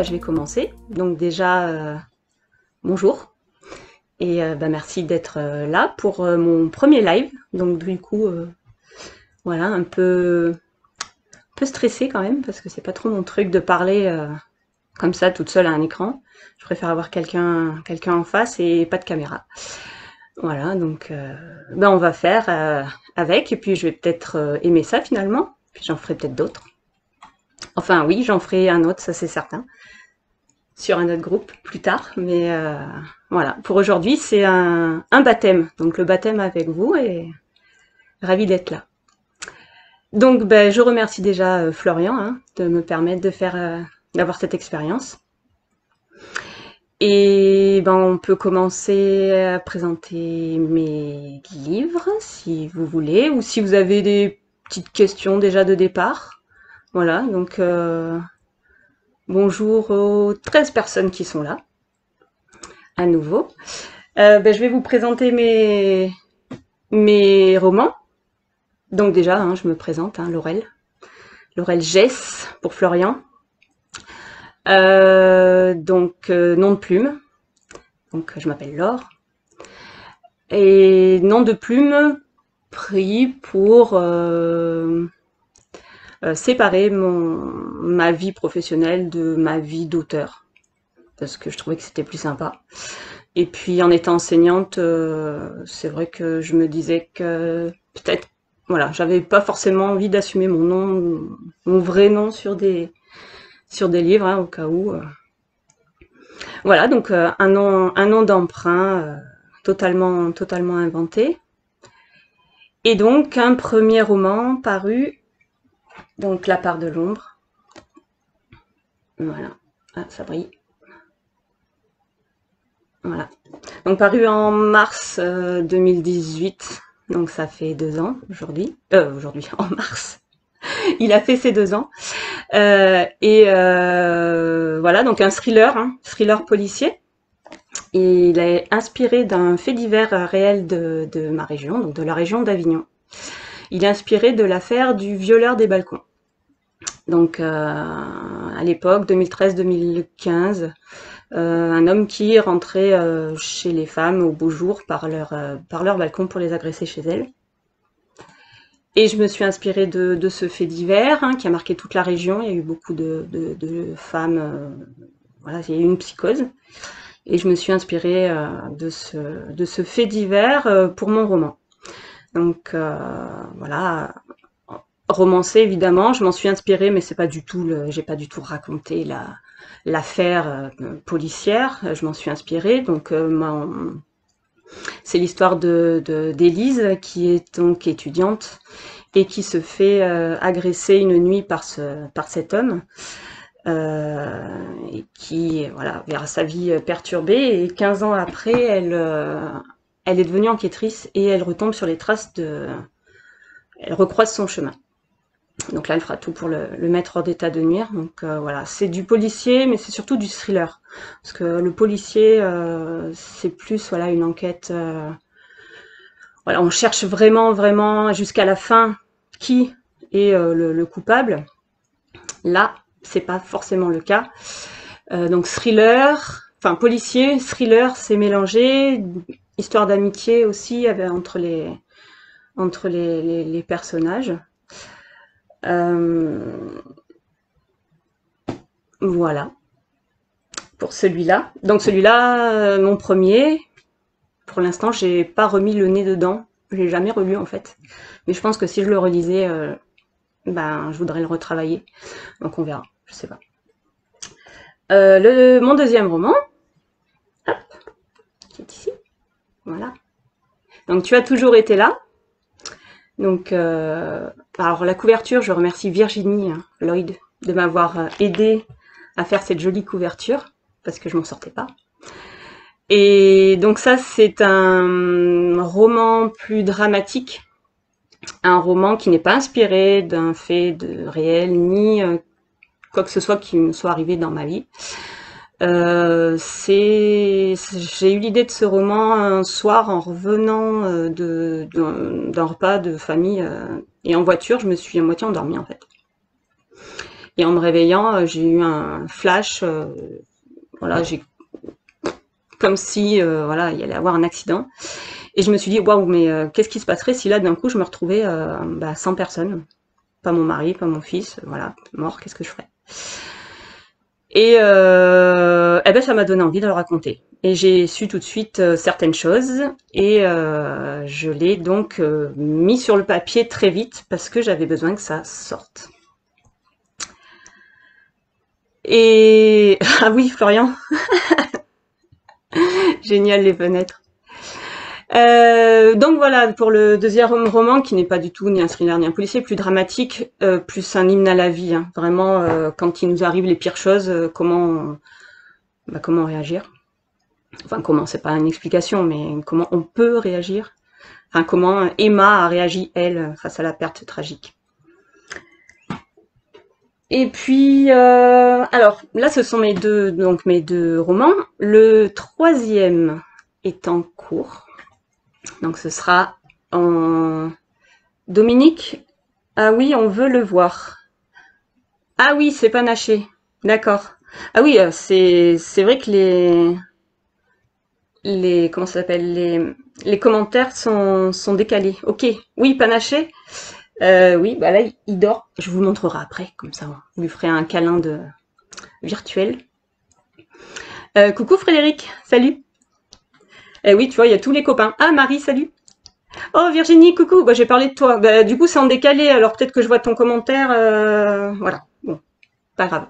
je vais commencer. Donc déjà, bonjour. Et merci d'être là pour mon premier live. Donc du coup, voilà, un peu stressée quand même, parce que c'est pas trop mon truc de parler comme ça, toute seule à un écran. Je préfère avoir quelqu'un en face et pas de caméra. Voilà, donc on va faire avec, et puis je vais peut-être aimer ça finalement, puis j'en ferai peut-être d'autres. Enfin oui, j'en ferai un autre, ça c'est certain, sur un autre groupe plus tard, mais voilà. Pour aujourd'hui, c'est un baptême, donc le baptême avec vous, et ravi d'être là. Donc je remercie déjà Florian de me permettre de faire d'avoir cette expérience. Et on peut commencer à présenter mes livres, si vous voulez, ou si vous avez des petites questions déjà de départ. Voilà, donc bonjour aux 13 personnes qui sont là, à nouveau. Je vais vous présenter mes romans. Donc déjà, je me présente, Laurel. Laurel Gess pour Florian. Nom de plume. Donc je m'appelle Laure. Et nom de plume pris pour séparer ma vie professionnelle de ma vie d'auteur. Parce que je trouvais que c'était plus sympa. Et puis en étant enseignante, c'est vrai que je me disais que peut-être, voilà, j'avais pas forcément envie d'assumer mon nom, mon vrai nom sur des livres, au cas où. Voilà, donc un nom d'emprunt totalement inventé. Et donc un premier roman paru, donc La part de l'ombre. Voilà, ça brille. Voilà. Donc paru en mars 2018, donc ça fait 2 ans aujourd'hui. Aujourd'hui, en mars. Il a fait ses 2 ans. Voilà, donc un thriller policier. Et il est inspiré d'un fait divers réel de ma région, donc de la région d'Avignon. Il est inspiré de l'affaire du violeur des balcons. Donc à l'époque, 2013-2015, un homme qui rentrait chez les femmes au beau jour par leur balcon pour les agresser chez elles. Et je me suis inspirée de ce fait divers qui a marqué toute la région. Il y a eu beaucoup de femmes, voilà, il y a eu une psychose. Et je me suis inspirée de ce fait divers pour mon roman. Donc voilà, romancé évidemment, je m'en suis inspirée, mais c'est pas du tout j'ai pas du tout raconté l'affaire policière. Je m'en suis inspirée, donc c'est l'histoire d'Élise qui est donc étudiante et qui se fait agresser une nuit par cet homme. Et qui voilà, verra sa vie perturbée, et 15 ans après, elle est devenue enquêtrice et elle retombe sur les traces elle recroise son chemin. Donc là, elle fera tout pour le mettre hors d'état de nuire. Donc voilà, c'est du policier, mais c'est surtout du thriller. Parce que le policier, c'est plus voilà une enquête. Voilà, on cherche vraiment jusqu'à la fin qui est le coupable. Là, c'est pas forcément le cas. Donc policier, thriller, c'est mélangé. Histoire d'amitié aussi entre les personnages. Voilà. Pour celui-là. Donc celui-là, mon premier. Pour l'instant, j'ai pas remis le nez dedans. Je l'ai jamais relu en fait. Mais je pense que si je le relisais, je voudrais le retravailler. Donc on verra. Je sais pas. Mon deuxième roman, hop, qui est ici, voilà. Donc tu as toujours été là. Donc, alors la couverture, je remercie Virginie Lloyd de m'avoir aidé à faire cette jolie couverture, parce que je m'en sortais pas. Et donc ça, c'est un roman plus dramatique, un roman qui n'est pas inspiré d'un fait réel, ni quoi que ce soit qui me soit arrivé dans ma vie. J'ai eu l'idée de ce roman un soir en revenant d'un repas de famille et en voiture, je me suis à moitié endormie en fait. Et en me réveillant, j'ai eu un flash, voilà, j'ai comme si voilà, il y allait avoir un accident. Et je me suis dit, waouh, mais qu'est-ce qui se passerait si là, d'un coup, je me retrouvais sans personne, pas mon mari, pas mon fils, voilà, mort, qu'est-ce que je ferais? Et eh ben, ça m'a donné envie de le raconter. Et j'ai su tout de suite certaines choses et je l'ai donc mis sur le papier très vite parce que j'avais besoin que ça sorte. Et ah oui, Florian, génial les fenêtres. Donc voilà, pour le deuxième roman, qui n'est pas du tout ni un thriller ni un policier, plus dramatique, plus un hymne à la vie. Hein. Vraiment, quand il nous arrive les pires choses, comment réagir? Enfin, comment, c'est pas une explication, mais comment on peut réagir? Enfin, comment Emma a réagi, elle, face à la perte tragique. Et puis, alors, là, ce sont mes deux romans. Le troisième est en cours. Donc, ce sera en... Dominique? Ah oui, on veut le voir. Ah oui, c'est panaché. D'accord. Ah oui, c'est vrai que comment ça s'appelle, les commentaires sont décalés. Ok, oui, panaché. Oui, bah là, il dort. Je vous montrerai après, comme ça, on lui ferai un câlin virtuel. Coucou Frédéric, salut. Oui, tu vois, il y a tous les copains. Ah, Marie, salut. Oh, Virginie, coucou. Bah, j'ai parlé de toi. Bah, du coup, c'est en décalé, alors peut-être que je vois ton commentaire. Voilà. Bon, pas grave.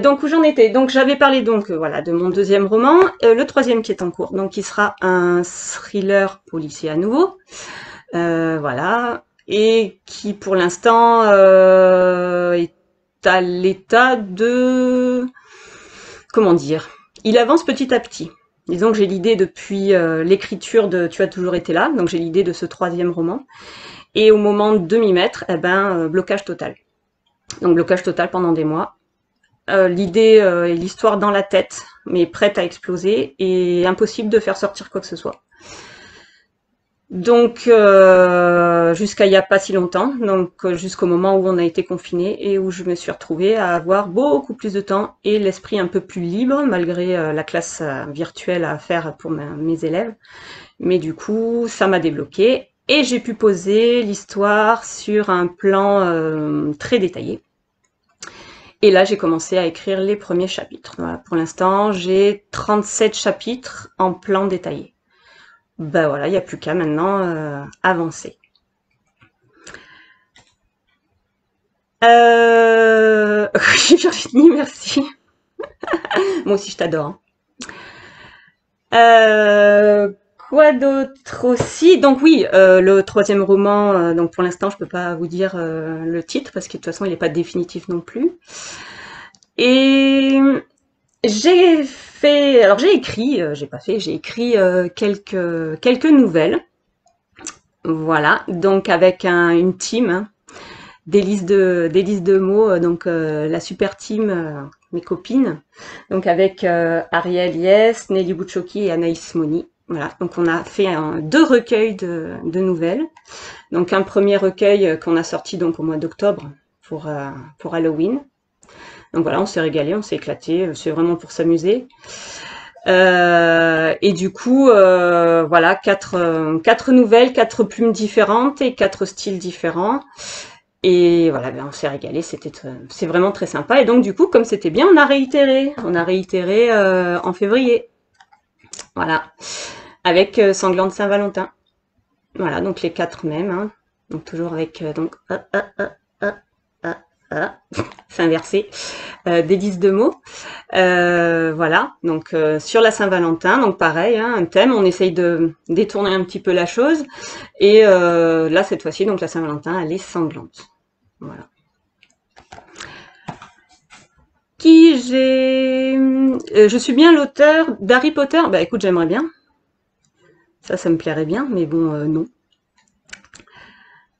Donc où j'en étais. Donc j'avais parlé donc voilà de mon deuxième roman, le troisième qui est en cours. Donc il sera un thriller policier à nouveau. Voilà. Et qui pour l'instant est à l'état de... Comment dire? Il avance petit à petit. Disons que j'ai l'idée depuis l'écriture de Tu as toujours été là, donc j'ai l'idée de ce troisième roman. Et au moment de m'y mettre, eh ben, blocage total. Donc blocage total pendant des mois. L'idée et l'histoire dans la tête, mais prête à exploser, et impossible de faire sortir quoi que ce soit. Donc jusqu'à il n'y a pas si longtemps, donc jusqu'au moment où on a été confiné et où je me suis retrouvée à avoir beaucoup plus de temps et l'esprit un peu plus libre malgré la classe virtuelle à faire pour mes élèves. Mais du coup, ça m'a débloqué et j'ai pu poser l'histoire sur un plan très détaillé. Et là, j'ai commencé à écrire les premiers chapitres. Voilà, pour l'instant, j'ai 37 chapitres en plan détaillé. Ben voilà, il n'y a plus qu'à maintenant avancer. Virginie, merci. Moi aussi, je t'adore. Quoi d'autre aussi? Donc oui, le troisième roman, donc pour l'instant, je peux pas vous dire le titre parce que de toute façon, il n'est pas définitif non plus. Et j'ai écrit, j'ai écrit quelques nouvelles. Voilà, donc avec une team, hein, des listes de mots, donc la super team, mes copines, donc avec Ariel Yes, Nelly Bouchoki et Anaïs Moni. Voilà, donc on a fait deux recueils de nouvelles. Donc un premier recueil qu'on a sorti donc au mois d'octobre pour Halloween. Donc voilà, on s'est régalé, on s'est éclaté, c'est vraiment pour s'amuser. Et du coup, voilà, quatre nouvelles, quatre plumes différentes et quatre styles différents. Et voilà, ben on s'est régalé, c'est vraiment très sympa. Et donc du coup, comme c'était bien, on a réitéré en février. Voilà, avec Sanglante Saint-Valentin. Voilà, donc les quatre mêmes, hein. Donc toujours avec c'est inversé, des listes de mots. Voilà, donc sur la Saint-Valentin, donc pareil, hein, un thème, on essaye de détourner un petit peu la chose. Et là, cette fois-ci, donc la Saint-Valentin, elle est sanglante. Voilà. Je suis bien l'auteur d'Harry Potter. Bah écoute, j'aimerais bien. Ça me plairait bien, mais bon, non.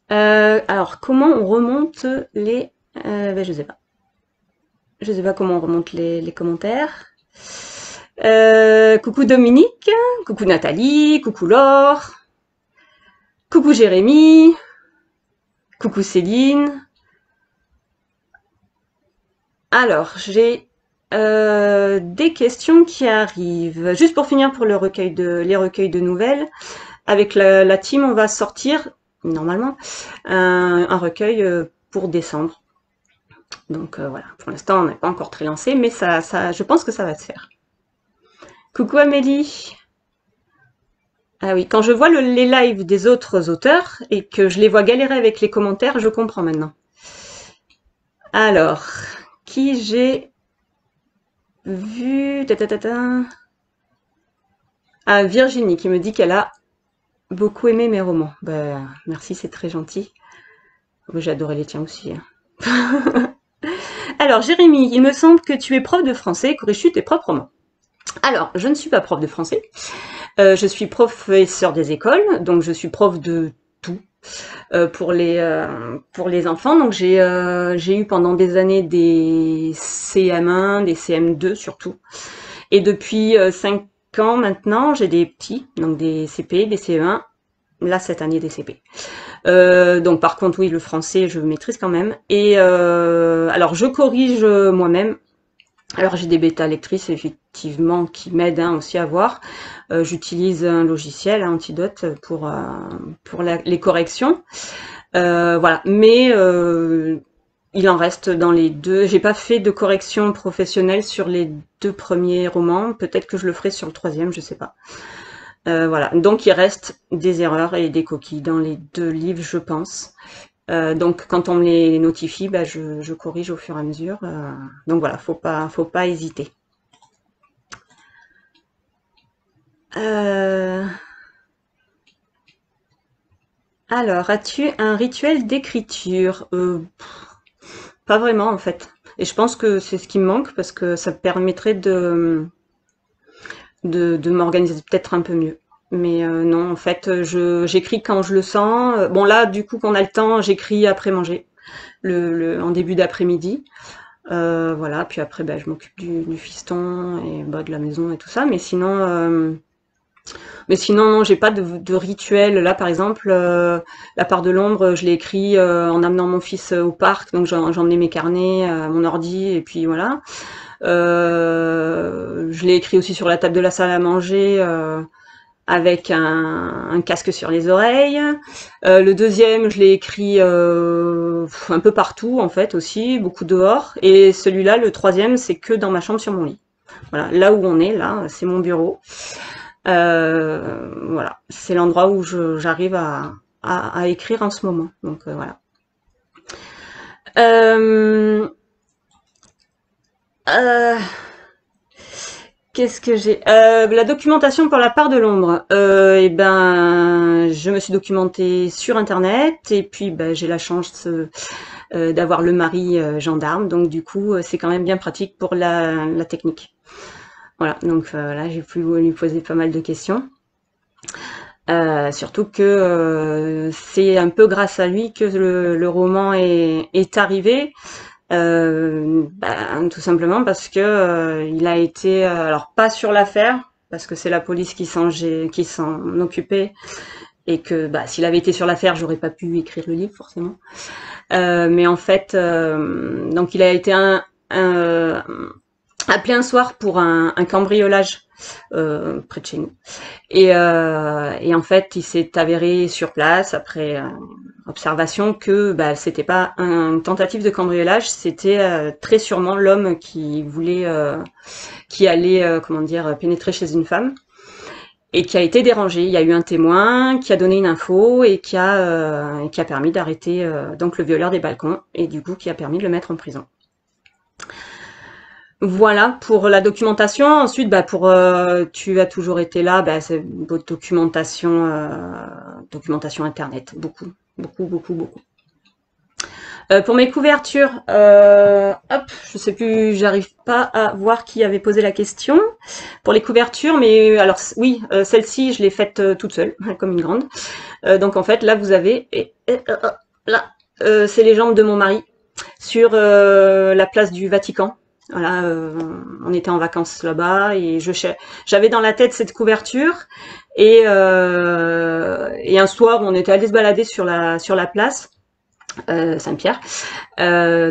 Alors, comment on remonte les... ben, je sais pas. Je sais pas comment on remonte les commentaires. Coucou Dominique, coucou Nathalie, coucou Laure, coucou Jérémy, coucou Céline. Alors, j'ai des questions qui arrivent. Juste pour finir pour les recueils de nouvelles, avec la team, on va sortir, normalement, un recueil pour décembre. Donc voilà, pour l'instant, on n'est pas encore très lancé, mais je pense que ça va se faire. Coucou Amélie. Ah oui, quand je vois les lives des autres auteurs et que je les vois galérer avec les commentaires, je comprends maintenant. Alors, qui j'ai vu... Ah, Virginie qui me dit qu'elle a beaucoup aimé mes romans. Bah, merci, c'est très gentil. J'ai adoré les tiens aussi, hein. Alors, Jérémy, il me semble que tu es prof de français. Corriges-tu tes propres romans? Alors, je ne suis pas prof de français. Je suis professeur des écoles, donc je suis prof de tout pour les enfants. Donc j'ai eu pendant des années des CM1, des CM2 surtout. Et depuis 5 ans maintenant, j'ai des petits, donc des CP, des CE1. Là, cette année, des CP. Donc par contre, oui, le français, je maîtrise quand même. Et alors, je corrige moi-même. Alors j'ai des bêta lectrices effectivement qui m'aident aussi à voir. J'utilise un logiciel, Antidote, pour les corrections. Voilà, mais il en reste dans les deux. J'ai pas fait de correction professionnelle sur les 2 premiers romans. Peut-être que je le ferai sur le 3e, je sais pas. Voilà, donc il reste des erreurs et des coquilles dans les 2 livres, je pense. Donc quand on me les notifie, bah, je corrige au fur et à mesure. Donc voilà, faut pas hésiter. Alors, as-tu un rituel d'écriture? Pas vraiment en fait. Et je pense que c'est ce qui me manque parce que ça me permettrait de m'organiser peut-être un peu mieux. Mais non, en fait, j'écris quand je le sens. Bon là, du coup, quand on a le temps, j'écris après manger, en début d'après-midi. Voilà, puis après, bah, je m'occupe du fiston et bah, de la maison et tout ça. Mais sinon, non, j'ai pas de rituel. Là, par exemple, La part de l'ombre, je l'ai écrit en amenant mon fils au parc, donc j'emmenais mes carnets, mon ordi, et puis voilà. Je l'ai écrit aussi sur la table de la salle à manger, avec un casque sur les oreilles. Le deuxième, je l'ai écrit un peu partout, en fait, aussi, beaucoup dehors. Et celui-là, le troisième, c'est que dans ma chambre sur mon lit. Voilà, là où on est, là, c'est mon bureau. Voilà, c'est l'endroit où j'arrive à écrire en ce moment. Donc voilà. Euh, Qu'est-ce que j'ai La documentation pour la part de l'ombre. Eh ben, je me suis documentée sur Internet et puis ben, j'ai la chance d'avoir le mari gendarme. Donc du coup, c'est quand même bien pratique pour la technique. Voilà, donc là, j'ai pu lui poser pas mal de questions. Surtout que c'est un peu grâce à lui que le roman est arrivé. Ben, tout simplement parce que il a été, alors pas sur l'affaire, parce que c'est la police qui s'en occupait, et que bah, s'il avait été sur l'affaire, j'aurais pas pu écrire le livre forcément. Mais en fait, donc il a été appelé un soir pour un cambriolage près de chez nous. Et en fait, il s'est avéré sur place, après observation, que bah, c'était pas une tentative de cambriolage, c'était très sûrement l'homme qui allait, comment dire, pénétrer chez une femme et qui a été dérangé. Il y a eu un témoin qui a donné une info et qui a permis d'arrêter donc le violeur des balcons et du coup qui a permis de le mettre en prison. Voilà pour la documentation. Ensuite, bah pour tu as toujours été là, bah c'est votre documentation internet, beaucoup, beaucoup, beaucoup, beaucoup. Pour mes couvertures, hop, je sais plus, j'arrive pas à voir qui avait posé la question pour les couvertures, mais alors oui, celle-ci je l'ai faite toute seule, comme une grande. Donc en fait là vous avez là, c'est les jambes de mon mari sur la place du Vatican. Voilà, on était en vacances là-bas et j'avais dans la tête cette couverture et un soir on était allé se balader sur la place Saint-Pierre.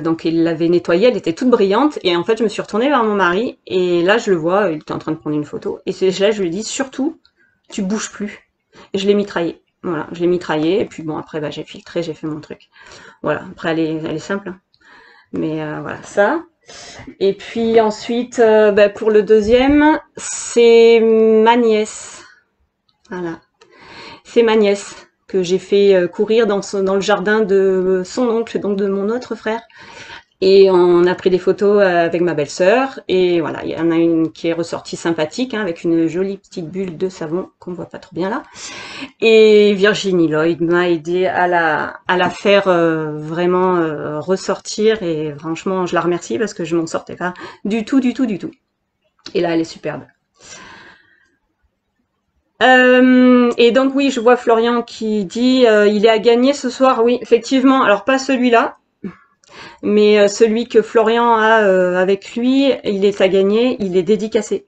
Donc il l'avait nettoyée, elle était toute brillante. Et en fait, je me suis retournée vers mon mari et là, je le vois, il était en train de prendre une photo. Et c'est là, je lui ai dit, surtout, tu bouges plus. Et je l'ai mitraillée. Voilà, je l'ai mitraillée. Et puis bon, après, bah, j'ai filtré, j'ai fait mon truc. Voilà, après, elle est simple, hein. Mais voilà, ça. Et puis ensuite, bah, pour le deuxième, c'est ma nièce. Voilà. C'est ma nièce que j'ai fait courir dans le jardin de son oncle, donc de mon autre frère. Et on a pris des photos avec ma belle-sœur. Et voilà, il y en a une qui est ressortie sympathique, hein, avec une jolie petite bulle de savon qu'on voit pas trop bien là. Et Virginie Lloyd m'a aidé à la faire vraiment ressortir. Et franchement, je la remercie parce que je m'en sortais pas du tout, du tout, du tout. Et là, elle est superbe. Et donc oui, je vois Florian qui dit il est à gagner ce soir. Oui, effectivement. Alors pas celui-là, mais celui que Florian a avec lui, il est à gagner. Il est dédicacé.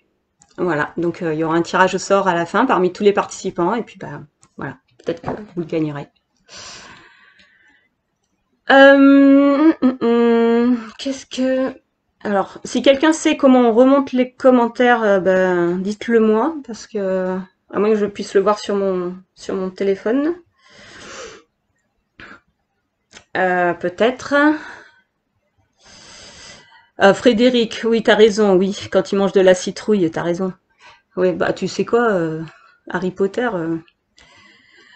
Voilà. Donc il y aura un tirage au sort à la fin parmi tous les participants. Et puis bah voilà, peut-être que vous le gagnerez. Qu'est-ce que... Alors, si quelqu'un sait comment on remonte les commentaires, ben, dites-le moi, parce que à moins que je puisse le voir sur mon téléphone. Peut-être. Frédéric, oui, t'as raison, oui, quand il mange de la citrouille, t'as raison. Oui, bah tu sais quoi, Harry Potter.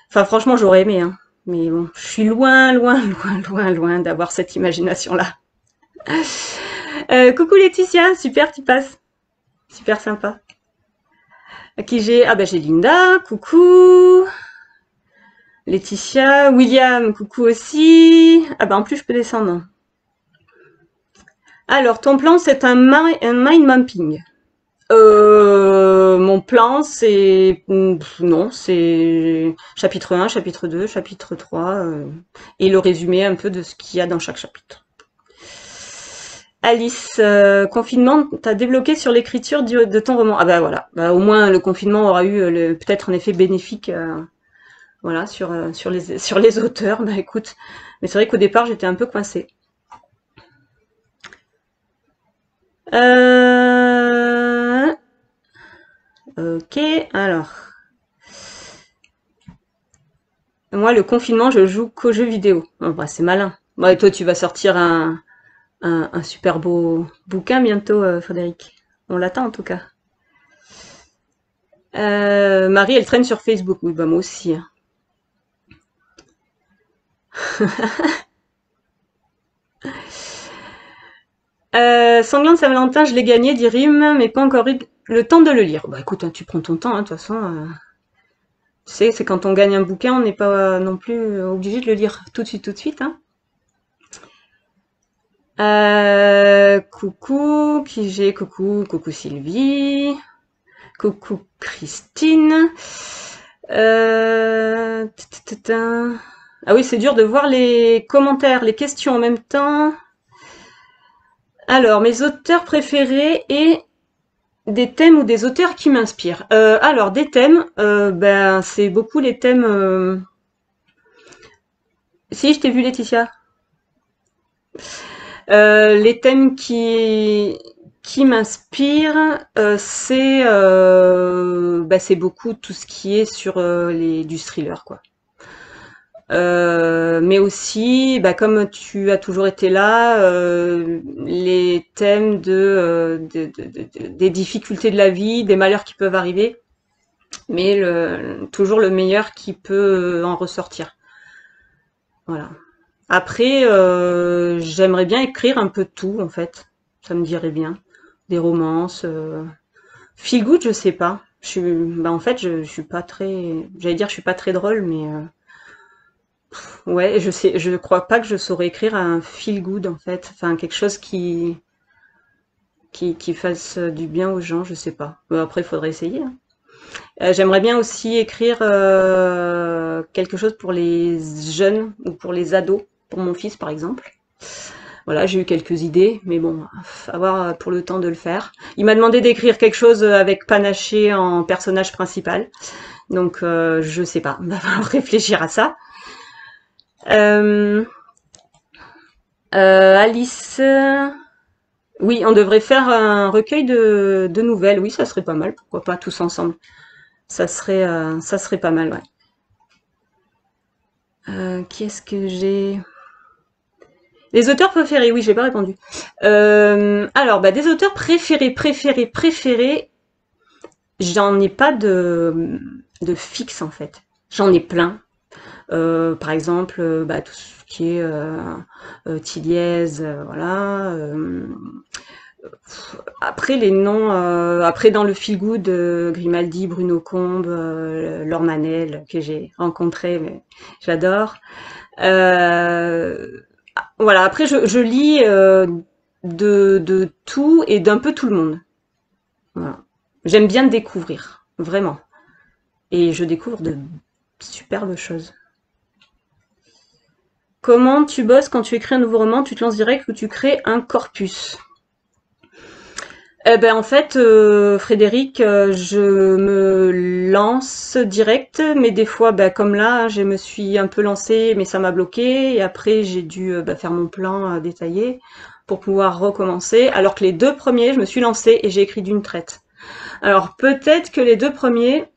Enfin, franchement, j'aurais aimé, hein. Mais bon, je suis loin, loin, loin, loin, loin d'avoir cette imagination-là. Coucou Laetitia, super, tu passes. Super sympa. À qui j'ai... Ah bah j'ai Linda, coucou. Laetitia, William, coucou aussi. Ah bah en plus je peux descendre. Alors ton plan c'est un mind mapping. Mon plan c'est... Non, c'est chapitre 1, chapitre 2, chapitre 3 et le résumé un peu de ce qu'il y a dans chaque chapitre. Alice, confinement, t'as débloqué sur l'écriture de ton roman. Ah bah voilà, bah, au moins le confinement aura eu peut-être un effet bénéfique voilà, sur les auteurs. Bah écoute, mais c'est vrai qu'au départ j'étais un peu coincée. Ok, alors. Moi, le confinement, je joue qu'aux jeux vidéo. Bon, bah, c'est malin. Bon, et toi, tu vas sortir un super beau bouquin bientôt, Frédéric. On l'attend en tout cas. Marie, elle traîne sur Facebook. Oui, bah moi aussi, hein. Sanglante Saint-Valentin, je l'ai gagné, dit Rim, mais pas encore eu le temps de le lire. Bah écoute, hein, tu prends ton temps, hein, de toute façon. Tu sais, c'est quand on gagne un bouquin, on n'est pas non plus obligé de le lire tout de suite, hein. Coucou, qui j'ai? Coucou Sylvie. Coucou Christine. Euh... Ah oui, c'est dur de voir les commentaires, les questions en même temps. Alors, mes auteurs préférés et des thèmes ou des auteurs qui m'inspirent. Alors, des thèmes, ben, c'est beaucoup les thèmes... Si, je t'ai vu, Laetitia. Les thèmes qui m'inspirent, bah, c'est beaucoup tout ce qui est sur du thriller, quoi. Mais aussi, bah, comme tu as toujours été là, les thèmes des difficultés de la vie, des malheurs qui peuvent arriver, mais toujours le meilleur qui peut en ressortir. Voilà. Après, j'aimerais bien écrire un peu de tout, en fait. Ça me dirait bien. Des romances. Feel good, je sais pas. Bah, en fait, je suis pas très... J'allais dire, je suis pas très drôle, mais... Ouais, je crois pas que je saurais écrire un feel good, en fait. Enfin, quelque chose qui fasse du bien aux gens, je sais pas. Après, il faudrait essayer, hein. J'aimerais bien aussi écrire quelque chose pour les jeunes ou pour les ados, pour mon fils par exemple. Voilà, j'ai eu quelques idées, mais bon, à voir pour le temps de le faire. Il m'a demandé d'écrire quelque chose avec Panaché en personnage principal, donc je sais pas, on va falloir réfléchir à ça. Euh, Alice, oui, on devrait faire un recueil de nouvelles. Oui, ça serait pas mal. Pourquoi pas tous ensemble. Ça serait pas mal, ouais. Qui est-ce que j'ai? Les auteurs préférés, oui, j'ai pas répondu. Alors, bah, des auteurs préférés, j'en ai pas de fixe en fait. J'en ai plein. Par exemple, bah, tout ce qui est Tilliez, voilà. Après les noms, après dans le feel good, Grimaldi, Bruno Combe, Laure Manel que j'ai rencontré, mais j'adore. Euh, voilà. Après je lis de tout et d'un peu tout le monde. Voilà. J'aime bien découvrir, vraiment. Et je découvre de superbes choses. Comment tu bosses quand tu écris un nouveau roman? Tu te lances direct ou tu crées un corpus? Eh ben en fait, Frédéric, je me lance direct, mais des fois, bah, comme là, je me suis un peu lancée, mais ça m'a bloqué, et après j'ai dû bah, faire mon plan détaillé pour pouvoir recommencer. Alors que les deux premiers, je me suis lancée et j'ai écrit d'une traite. Alors peut-être que les deux premiers,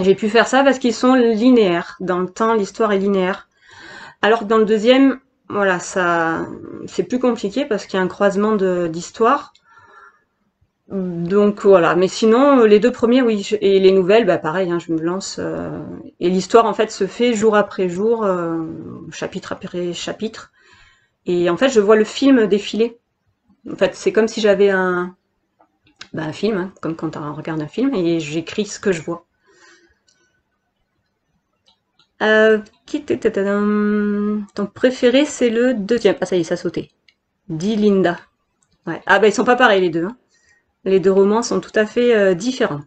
j'ai pu faire ça parce qu'ils sont linéaires. Dans le temps, l'histoire est linéaire. Alors que dans le deuxième, voilà, ça, c'est plus compliqué parce qu'il y a un croisement d'histoires. Donc voilà, mais sinon les deux premiers, oui, et les nouvelles, bah pareil, hein, je me lance. Et l'histoire en fait se fait jour après jour, chapitre après chapitre. Et en fait, je vois le film défiler. En fait, c'est comme si j'avais bah, un film, hein, comme quand on regarde un film, et j'écris ce que je vois. Euh, Ton préféré, c'est le deuxième. Ah ça y est, ça a sauté. Dit Linda. Ouais. Ah bah ils sont pas pareils les deux, hein. Les deux romans sont tout à fait différents.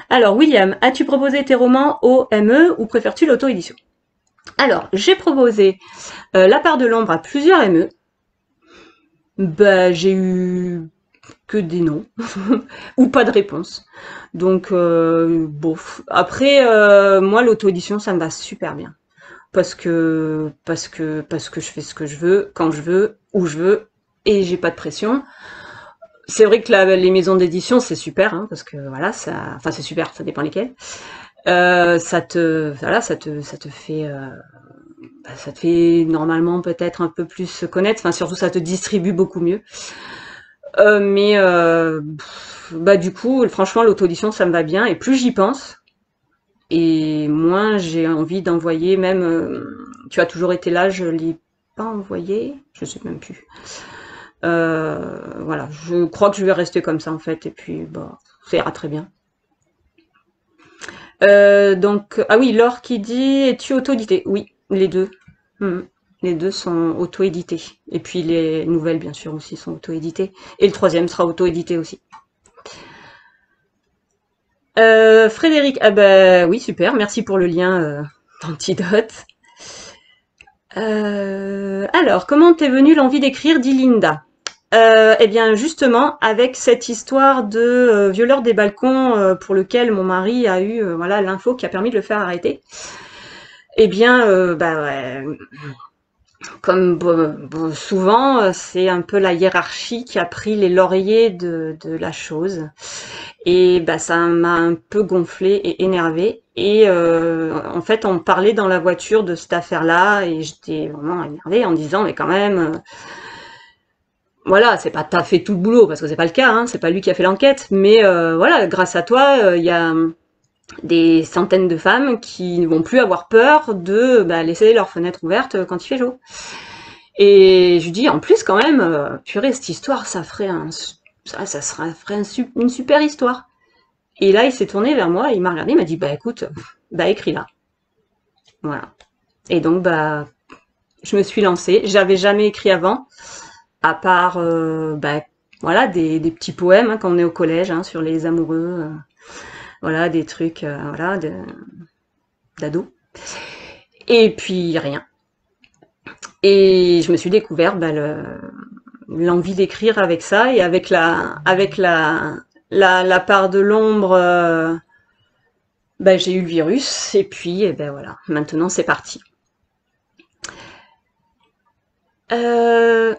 Alors, William, as-tu proposé tes romans au ME ou préfères-tu l'auto-édition? Alors, j'ai proposé La part de l'ombre à plusieurs ME. Bah, j'ai eu que des noms ou pas de réponse. Donc, bof. Après, moi, l'auto-édition, ça me va super bien parce que je fais ce que je veux, quand je veux, où je veux, et j'ai pas de pression. C'est vrai que les maisons d'édition, c'est super, hein, parce que voilà, ça, enfin c'est super, ça dépend lesquelles. Voilà, ça te fait normalement peut-être un peu plus se connaître. Enfin surtout, ça te distribue beaucoup mieux. Mais bah du coup, franchement, l'auto-édition, ça me va bien. Et plus j'y pense, et moins j'ai envie d'envoyer. Même, tu as toujours été là, je l'ai pas envoyé, je sais même plus. Voilà, je crois que je vais rester comme ça en fait, et puis bah, ça ira très bien. Donc, ah oui, Laure qui dit, es-tu auto-édité? Oui, les deux. Mhm. Les deux sont auto-édités. Et puis les nouvelles, bien sûr, aussi sont auto-éditées. Et le troisième sera auto-édité aussi. Frédéric, ah bah oui, super, merci pour le lien d'Antidote. Alors, comment t'es venue l'envie d'écrire, dit Linda? Eh bien, justement, avec cette histoire de violeur des balcons pour lequel mon mari a eu voilà l'info qui a permis de le faire arrêter. Eh bien, bah ouais, comme souvent, c'est un peu la hiérarchie qui a pris les lauriers de la chose. Et bah ça m'a un peu gonflé et énervé. Et en fait, on parlait dans la voiture de cette affaire-là et j'étais vraiment énervée en disant mais quand même, voilà, c'est pas t'as fait tout le boulot parce que c'est pas le cas, hein, c'est pas lui qui a fait l'enquête, mais voilà, grâce à toi, il y a des centaines de femmes qui ne vont plus avoir peur de bah, laisser leur fenêtre ouverte quand il fait jour. Et je lui dis en plus quand même, purée, cette histoire, ça ferait ferait une super histoire. Et là, il s'est tourné vers moi, il m'a regardé, il m'a dit bah écoute, bah écris-la. Voilà. Et donc bah je me suis lancée. J'avais jamais écrit avant, à part bah voilà des petits poèmes hein, quand on est au collège hein, sur les amoureux, voilà des trucs voilà d'ado. Et puis rien. Et je me suis découvert bah, l'envie d'écrire avec ça et avec la part de l'ombre. Bah, j'ai eu le virus et puis ben voilà. Maintenant c'est parti. Euh,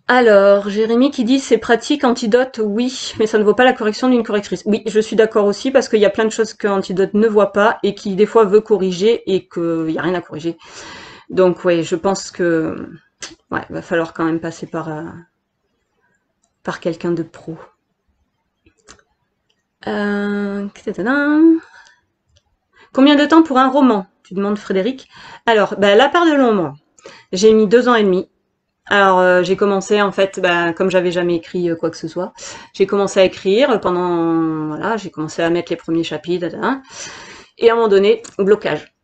Alors, Jérémy qui dit c'est pratique, Antidote, oui, mais ça ne vaut pas la correction d'une correctrice. Oui, je suis d'accord aussi parce qu'il y a plein de choses que Antidote ne voit pas et qui des fois veut corriger et qu'il n'y a rien à corriger. Donc ouais, je pense que ouais, va falloir quand même passer par quelqu'un de pro. Tadadam. Combien de temps pour un roman? Tu demandes Frédéric. Alors, bah, La part de l'ombre, j'ai mis 2 ans et demi. Alors, j'ai commencé en fait, bah, comme j'avais jamais écrit quoi que ce soit, j'ai commencé à écrire pendant, voilà, j'ai commencé à mettre les premiers chapitres, tadadam. Et à un moment donné, blocage.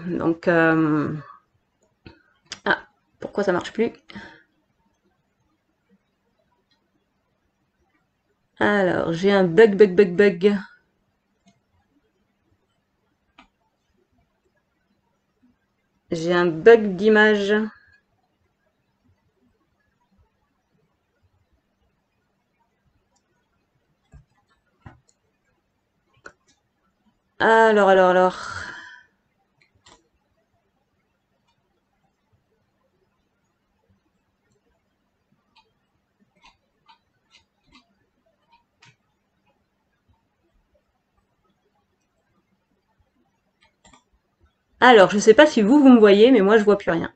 Donc, ah, pourquoi ça marche plus? Alors, j'ai un bug. J'ai un bug d'image. Alors. Alors, je sais pas si vous me voyez, mais moi, je vois plus rien.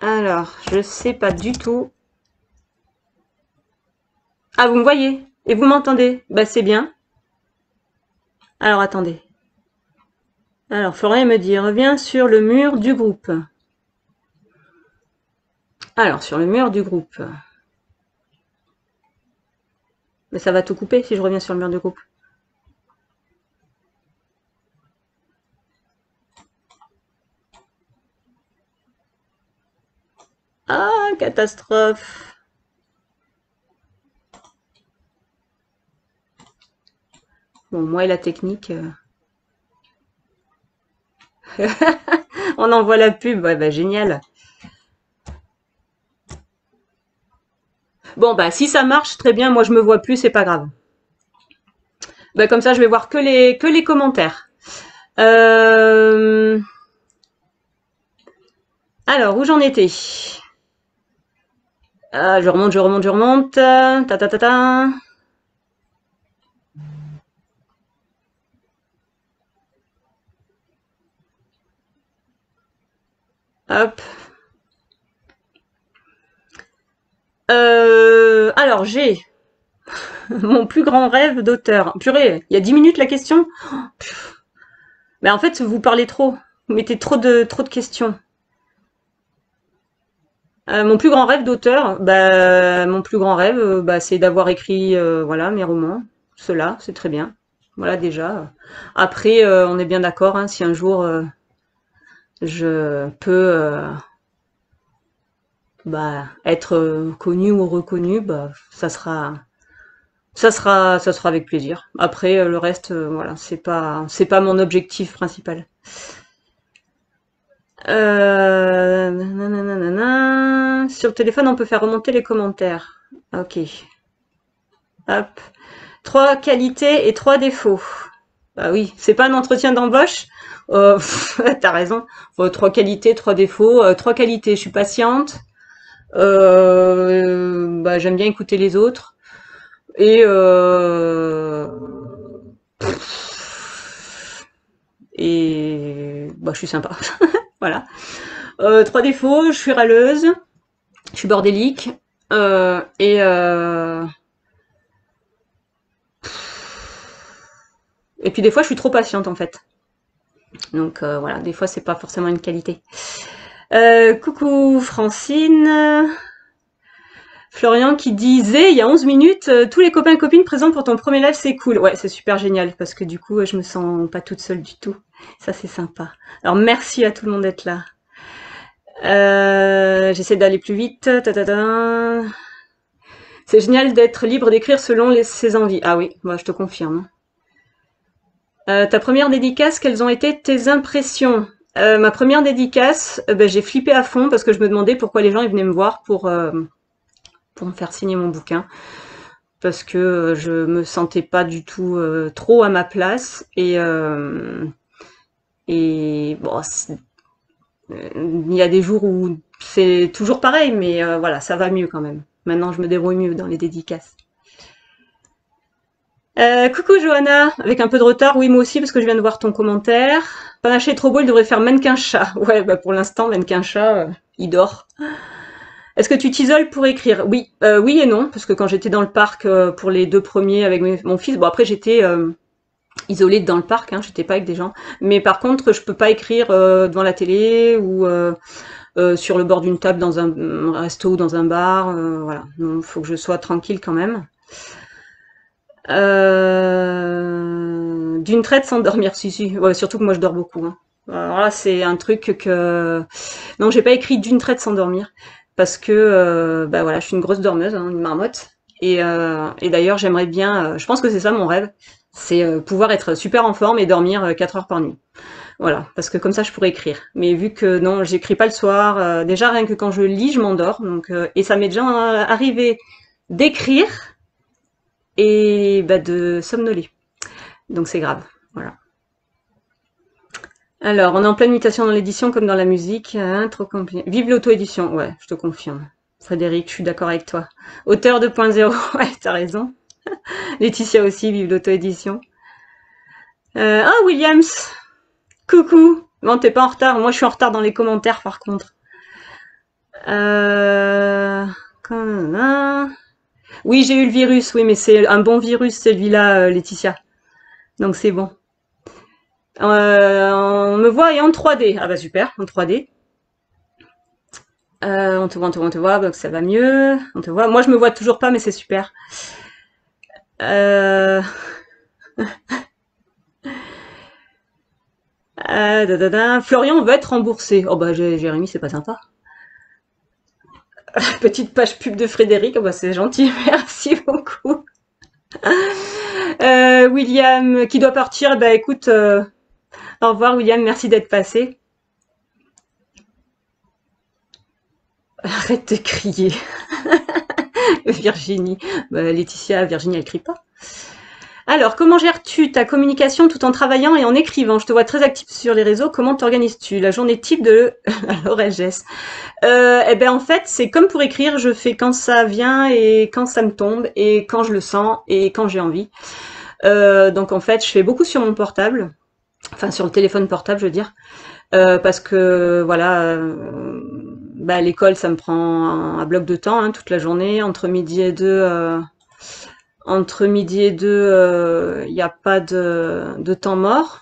Alors, je sais pas du tout. Ah, vous me voyez? Et vous m'entendez? Bah, c'est bien. Alors, attendez. Alors, Florian me dit, reviens sur le mur du groupe. Alors, sur le mur du groupe. Mais ça va tout couper si je reviens sur le mur du groupe. Ah, catastrophe. Bon, moi et la technique. On envoie la pub. Ouais, bah, génial. Bon, bah, si ça marche, très bien. Moi, je me vois plus, c'est pas grave. Bah, comme ça, je vais voir que les commentaires. Euh, Alors, où j'en étais? Je remonte. Ta ta ta ta. Hop. Alors, j'ai mon plus grand rêve d'auteur. Purée, il y a 10 minutes la question? Mais en fait, vous parlez trop. Vous mettez trop de questions. Mon plus grand rêve d'auteur, bah, mon plus grand rêve, bah, c'est d'avoir écrit, voilà, mes romans. Cela, c'est très bien. Voilà déjà. Après, on est bien d'accord, hein, si un jour je peux bah, être connu ou reconnu, bah, ça sera avec plaisir. Après, le reste, voilà, c'est pas mon objectif principal. Nanana. Sur le téléphone, on peut faire remonter les commentaires. Ok. Hop. 3 qualités et 3 défauts. Bah oui, c'est pas un entretien d'embauche. T'as raison. 3 qualités, 3 défauts. 3 qualités, je suis patiente. Bah, j'aime bien écouter les autres. Et bah, je suis sympa. Voilà. 3 défauts, je suis râleuse, je suis bordélique. Et puis des fois, je suis trop patiente en fait. Donc voilà, des fois, c'est pas forcément une qualité. Coucou Francine. Florian qui disait il y a 11 minutes, tous les copains et copines présents pour ton premier live, c'est cool. Ouais, c'est super génial parce que du coup, je me sens pas toute seule du tout. Ça, c'est sympa. Alors, merci à tout le monde d'être là. J'essaie d'aller plus vite. Ta, ta, ta. C'est génial d'être libre d'écrire selon ses envies. Ah oui, moi je te confirme. Ta première dédicace, quelles ont été tes impressions? Ma première dédicace, ben, j'ai flippé à fond parce que je me demandais pourquoi les gens ils venaient me voir pour me faire signer mon bouquin. Parce que je me sentais pas du tout trop à ma place. Et bon, il y a des jours où c'est toujours pareil, mais voilà, ça va mieux quand même. Maintenant, je me débrouille mieux dans les dédicaces. Coucou Johanna, avec un peu de retard, oui moi aussi parce que je viens de voir ton commentaire. Panaché est trop beau, il devrait faire mannequin chat. Ouais, bah pour l'instant mannequin chat, il dort. Est-ce que tu t'isoles pour écrire? Oui, oui et non, parce que quand j'étais dans le parc pour les 2 premiers avec mon fils, bon après j'étais isolée dans le parc, hein, j'étais pas avec des gens. Mais par contre, je peux pas écrire devant la télé ou sur le bord d'une table dans un resto ou dans un bar. Voilà, il faut que je sois tranquille quand même. D'une traite sans dormir, si. Ouais, surtout que moi je dors beaucoup. Hein. Alors là, c'est un truc que... Non, j'ai pas écrit d'une traite sans dormir. Parce que, bah voilà, je suis une grosse dormeuse, hein, une marmotte. Et d'ailleurs, j'aimerais bien... je pense que c'est ça mon rêve. C'est pouvoir être super en forme et dormir 4 heures par nuit. Voilà, parce que comme ça, je pourrais écrire. Mais vu que non, j'écris pas le soir, déjà rien que quand je lis, je m'endors. Donc, et ça m'est déjà arrivé d'écrire et bah, de somnoler. Donc c'est grave. Voilà. Alors, on est en pleine mutation dans l'édition comme dans la musique. Hein, trop compliqué. Vive l'auto-édition. Ouais, je te confirme. Frédéric, je suis d'accord avec toi. Auteur 2.0. Ouais, t'as raison. Laetitia aussi, vive l'auto-édition. Ah, Williams. Coucou. Bon, t'es pas en retard. Moi, je suis en retard dans les commentaires, par contre. Oui, j'ai eu le virus. Oui, mais c'est un bon virus, celui-là, Laetitia. Donc, c'est bon. On me voit et en 3D. Ah bah super, en 3D. On te voit, on te voit, donc ça va mieux. On te voit. Moi, je me vois toujours pas, mais c'est super. Euh... Florian veut être remboursé. Oh bah Jérémy, c'est pas sympa. Petite page pub de Frédéric, oh bah c'est gentil, merci beaucoup. William qui doit partir, bah écoute, au revoir William, merci d'être passé. Arrête de crier. Virginie. Bah, Laetitia, Virginie, elle crie pas. Alors, comment gères-tu ta communication tout en travaillant et en écrivant? Je te vois très active sur les réseaux. Comment t'organises-tu? La journée type de Laurel Gess. Eh ben en fait, c'est comme pour écrire, je fais quand ça vient et quand ça me tombe et quand je le sens et quand j'ai envie. Donc en fait, je fais beaucoup sur mon portable, enfin sur le téléphone portable, je veux dire, parce que voilà, bah, l'école, ça me prend un bloc de temps, hein, toute la journée, entre midi et deux. Entre midi et deux, il n'y a pas de temps mort.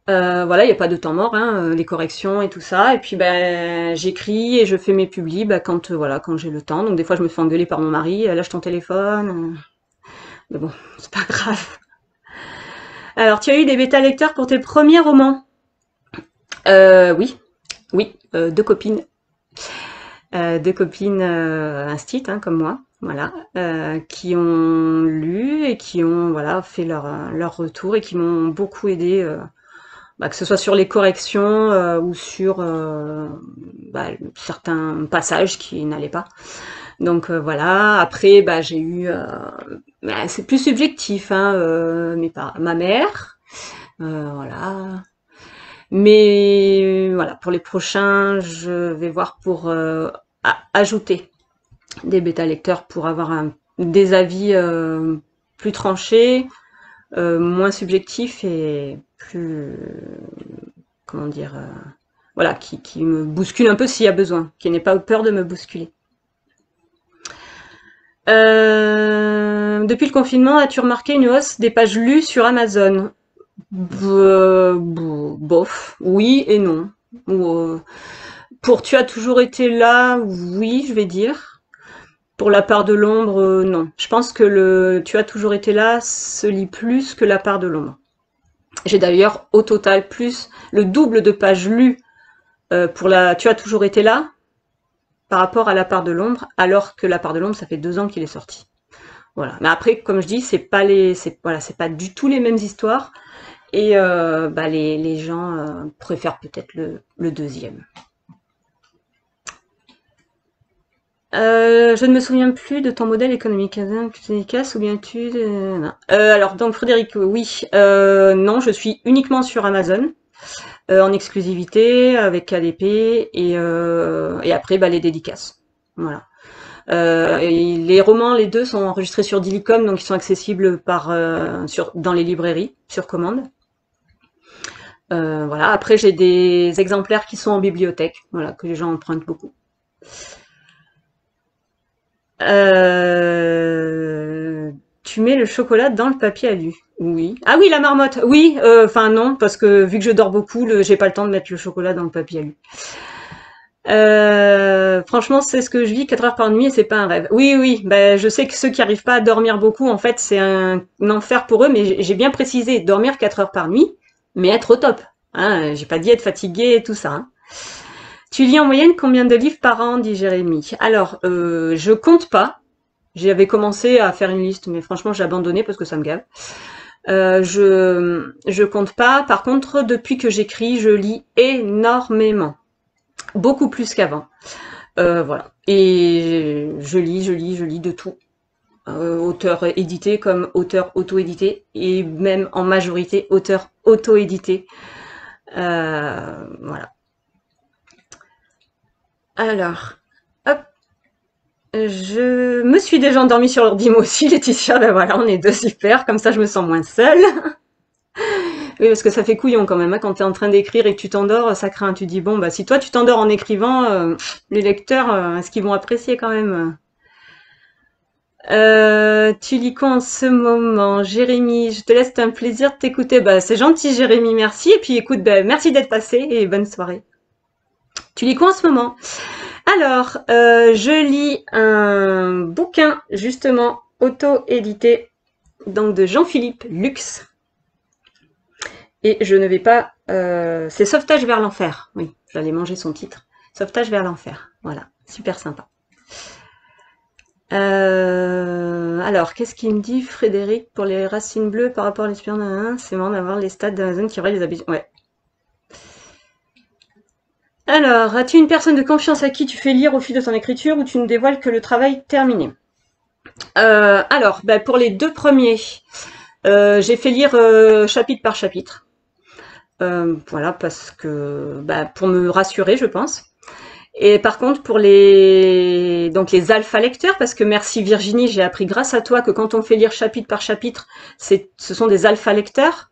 Voilà, il n'y a pas de temps mort, hein, les corrections et tout ça. Et puis ben j'écris et je fais mes publis bah, quand voilà, quand j'ai le temps. Donc des fois je me fais engueuler par mon mari, lâche ton téléphone. Mais bon, c'est pas grave. Alors tu as eu des bêta lecteurs pour tes premiers romans? Oui, oui, 2 copines. 2 copines instit, hein, comme moi, voilà, qui ont lu et qui ont voilà fait leur retour et qui m'ont beaucoup aidé, bah, que ce soit sur les corrections ou sur bah, certains passages qui n'allaient pas. Donc voilà. Après, bah, j'ai eu, bah, c'est plus subjectif, hein, ma mère, voilà. Mais voilà, pour les prochains, je vais voir pour ajouter des bêta lecteurs pour avoir des avis plus tranchés, moins subjectifs et plus, comment dire, voilà, qui me bouscule un peu s'il y a besoin, qui n'ait pas peur de me bousculer. Depuis le confinement, as-tu remarqué une hausse des pages lues sur Amazon? Bof, oui et non. Pour Tu as toujours été là, oui, je vais dire. Pour La part de l'ombre, non. Je pense que le Tu as toujours été là se lit plus que La part de l'ombre. J'ai d'ailleurs au total plus le double de pages lues pour Tu as toujours été là par rapport à La part de l'ombre, alors que La part de l'ombre, ça fait 2 ans qu'il est sorti. Voilà. Mais après, comme je dis, c'est pas c'est pas du tout les mêmes histoires. Et les gens préfèrent peut-être le deuxième. Je ne me souviens plus de ton modèle économique. Efficace ou bien tu... alors, donc Frédéric, oui. Non, je suis uniquement sur Amazon, en exclusivité, avec KDP, et après, les dédicaces. Voilà. Et les romans, les deux, sont enregistrés sur Dilicom, donc ils sont accessibles dans les librairies, sur commande. Voilà. Après, j'ai des exemplaires qui sont en bibliothèque, voilà, que les gens empruntent beaucoup. Tu mets le chocolat dans le papier alu. Oui. Ah oui, la marmotte. Oui, enfin non, parce que vu que je dors beaucoup, j'ai pas le temps de mettre le chocolat dans le papier alu. Franchement, c'est ce que je vis 4 heures par nuit et c'est pas un rêve. Oui, oui, je sais que ceux qui arrivent pas à dormir beaucoup, en fait, c'est un enfer pour eux, mais j'ai bien précisé, dormir 4 heures par nuit, mais être au top. Hein, j'ai pas dit être fatigué et tout ça. Hein. Tu lis en moyenne combien de livres par an, dit Jérémy. Alors, je compte pas. J'avais commencé à faire une liste, mais franchement, j'ai abandonné parce que ça me gave. Je compte pas. Par contre, depuis que j'écris, je lis énormément. Beaucoup plus qu'avant. Voilà. Et je lis de tout. Auteur édité comme auteur auto-édité et même en majorité auteur auto-édité. Voilà. Alors, hop. Je me suis déjà endormie sur l'ordi moi aussi, Laetitia. Ben voilà, on est deux, super. Comme ça, je me sens moins seule. Oui, parce que ça fait couillon quand même. Hein, quand tu es en train d'écrire et que tu t'endors, ça craint. Tu dis, bon, si toi tu t'endors en écrivant, les lecteurs, est-ce qu'ils vont apprécier quand même? Tu lis quoi en ce moment? Jérémy, je te laisse, c'est un plaisir de t'écouter. C'est gentil, Jérémy, merci. Et puis écoute, merci d'être passé et bonne soirée. Tu lis quoi en ce moment? Alors, je lis un bouquin, justement, auto-édité, donc de Jean-Philippe Lux. Et je ne vais pas... c'est Sauvetage vers l'enfer. Oui, j'allais manger son titre. Sauvetage vers l'enfer. Voilà, super sympa. Alors, qu'est-ce qu'il me dit, Frédéric, pour les racines bleues par rapport à l'espion? C'est marrant d'avoir les stats d'Amazon qui auraient les habitudes. Ouais. Alors, as-tu une personne de confiance à qui tu fais lire au fil de ton écriture ou tu ne dévoiles que le travail terminé? Alors, pour les deux premiers, j'ai fait lire chapitre par chapitre. Voilà, parce que pour me rassurer, je pense. Et par contre, pour les alpha lecteurs, parce que merci Virginie, j'ai appris grâce à toi que quand on fait lire chapitre par chapitre, ce sont des alpha lecteurs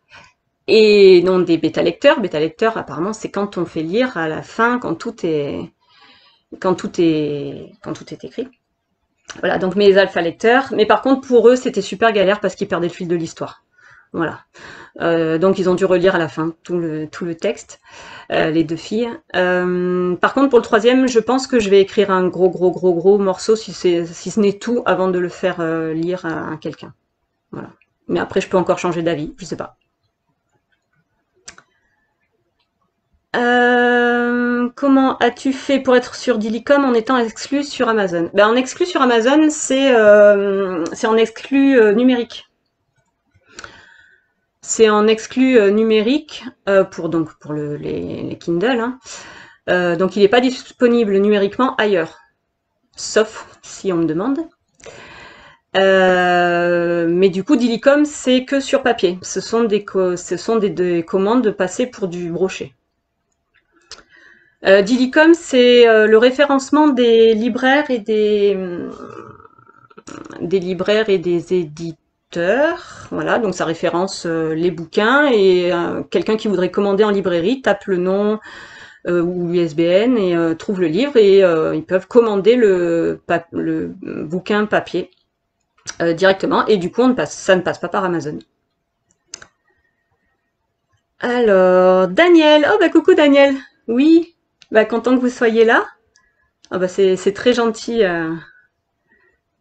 et non des bêta lecteurs. Bêta lecteurs, apparemment, c'est quand on fait lire à la fin, quand tout est écrit. Voilà, donc mes alpha lecteurs. Mais par contre, pour eux, c'était super galère parce qu'ils perdaient le fil de l'histoire. Voilà. Donc ils ont dû relire à la fin tout le texte, les deux filles. Par contre, pour le troisième, je pense que je vais écrire un gros morceau, si ce n'est tout, avant de le faire lire à quelqu'un. Voilà. Mais après, je peux encore changer d'avis, je sais pas. Comment as-tu fait pour être sur Dilicom en étant exclu sur Amazon? En exclu sur Amazon, c'est en exclu numérique. C'est en exclu numérique pour les Kindle. Hein. Donc il n'est pas disponible numériquement ailleurs, sauf si on me demande. Mais du coup, Dilicom, c'est que sur papier. Ce sont des commandes passées pour du brochet. Dilicom, c'est le référencement des libraires et des éditeurs. Voilà, donc ça référence les bouquins et quelqu'un qui voudrait commander en librairie tape le nom ou l'USBN et trouve le livre et ils peuvent commander le bouquin papier directement et du coup ça ne passe pas par Amazon. Alors, Daniel, oh coucou Daniel, oui, content que vous soyez là. C'est très gentil.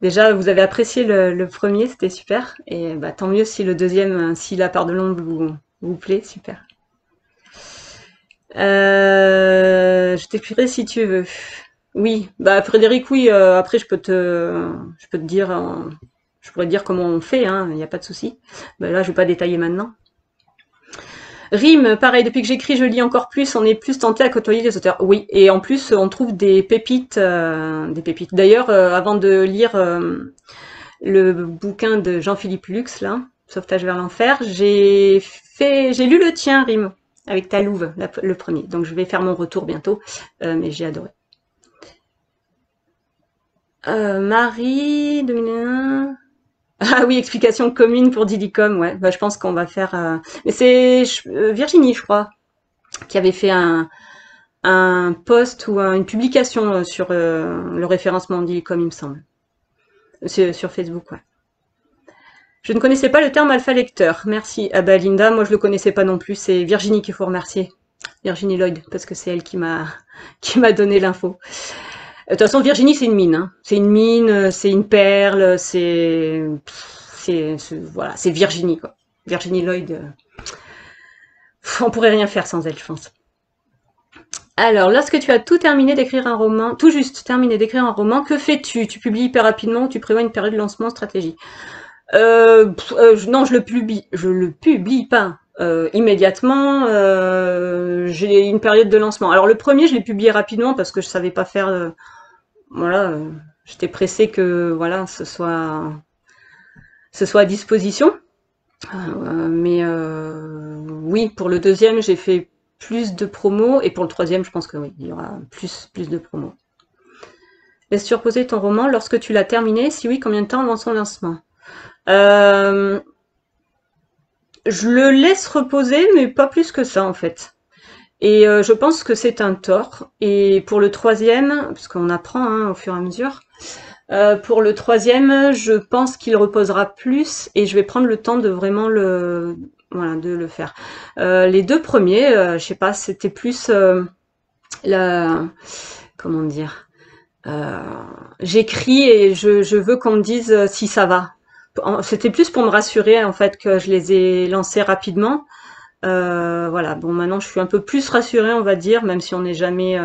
Déjà, vous avez apprécié le premier, c'était super. Et tant mieux si le deuxième, si La part de l'ombre vous plaît, super. Je t'écrirai si tu veux. Oui, bah Frédéric, oui. Après, je peux te dire, je pourrais te dire comment on fait, hein. Il n'y a pas de souci. Bah, là, je vais pas détailler maintenant. Rime, pareil. Depuis que j'écris, je lis encore plus. On est plus tenté à côtoyer les auteurs. Oui, et en plus, on trouve des pépites, des pépites. D'ailleurs, avant de lire le bouquin de Jean-Philippe Lux, là, Sauvetage vers l'enfer, j'ai lu le tien, Rime, avec ta louve, le premier. Donc, je vais faire mon retour bientôt, mais j'ai adoré. Marie, 2001. Ah oui, explication commune pour Didicom, ouais. Bah, je pense qu'on va faire. Mais c'est Virginie, je crois, qui avait fait un post ou une publication sur le référencement Didicom, il me semble. Sur Facebook, ouais. Je ne connaissais pas le terme alpha lecteur. Merci. Ah bah Linda, moi je le connaissais pas non plus. C'est Virginie qu'il faut remercier. Virginie Lloyd, parce que c'est elle qui m'a qui m'a donné l'info. De toute façon, Virginie, c'est une mine, hein. C'est une mine, c'est une perle, voilà, c'est Virginie, quoi. Virginie Lloyd, on pourrait rien faire sans elle, je pense. Alors, lorsque tu as tout terminé d'écrire un roman, tout juste terminé d'écrire un roman, que fais-tu? Tu publies hyper rapidement ou tu prévois une période de lancement stratégie? Non, je le publie pas immédiatement. J'ai une période de lancement. Alors le premier, je l'ai publié rapidement parce que je savais pas faire. Voilà, j'étais pressée que voilà, ce soit à disposition. Mais oui, pour le deuxième, j'ai fait plus de promos et pour le troisième, je pense que oui, il y aura plus de promos. Laisses-tu reposer ton roman lorsque tu l'as terminé? Si oui, combien de temps avant son lancement? Euh, je le laisse reposer, mais pas plus que ça en fait. Et je pense que c'est un tort. Et pour le troisième, parce qu'on apprend hein, au fur et à mesure, pour le troisième, je pense qu'il reposera plus et je vais prendre le temps de vraiment voilà, de le faire. Les deux premiers, je sais pas, c'était plus la, comment dire, euh, j'écris et je veux qu'on me dise si ça va. C'était plus pour me rassurer en fait que je les ai lancés rapidement. Voilà, bon maintenant je suis un peu plus rassurée on va dire, même si on n'est jamais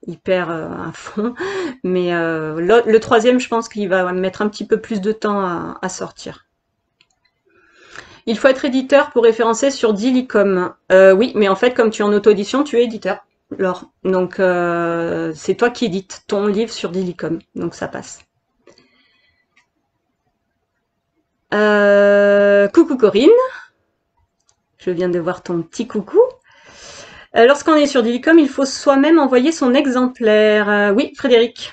hyper à fond. Mais le troisième, je pense qu'il va mettre un petit peu plus de temps à sortir. Il faut être éditeur pour référencer sur Dilicom. Oui, mais en fait, comme tu es en auto-édition, tu es éditeur, Laure. Donc, c'est toi qui édites ton livre sur Dilicom. Donc, ça passe. Coucou Corinne. Je viens de voir ton petit coucou. Lorsqu'on est sur Dilicom, il faut soi-même envoyer son exemplaire. Oui, Frédéric.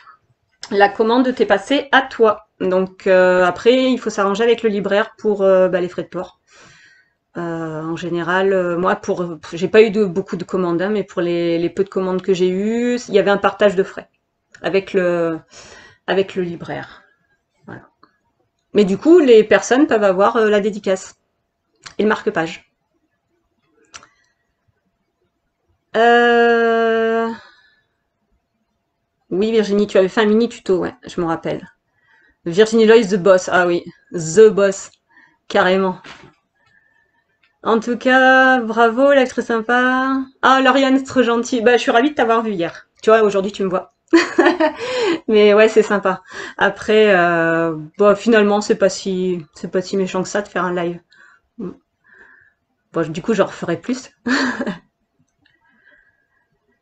La commande t'est passée à toi. Donc après, il faut s'arranger avec le libraire pour les frais de port. En général, moi, j'ai pas eu beaucoup de commandes, hein, mais pour les peu de commandes que j'ai eues, il y avait un partage de frais avec le libraire. Voilà. Mais du coup, les personnes peuvent avoir la dédicace et le marque-page. Euh... Oui, Virginie, tu avais fait un mini tuto, ouais, je me rappelle. Virginie Lois, The Boss. Ah oui, The Boss, carrément. En tout cas, bravo, l'actrice sympa. Ah, Lauriane, c'est trop gentil. Bah, je suis ravie de t'avoir vu hier. Tu vois, aujourd'hui, tu me vois. Mais ouais, c'est sympa. Après, finalement, c'est pas si méchant que ça de faire un live. Bon, du coup, j'en referai plus.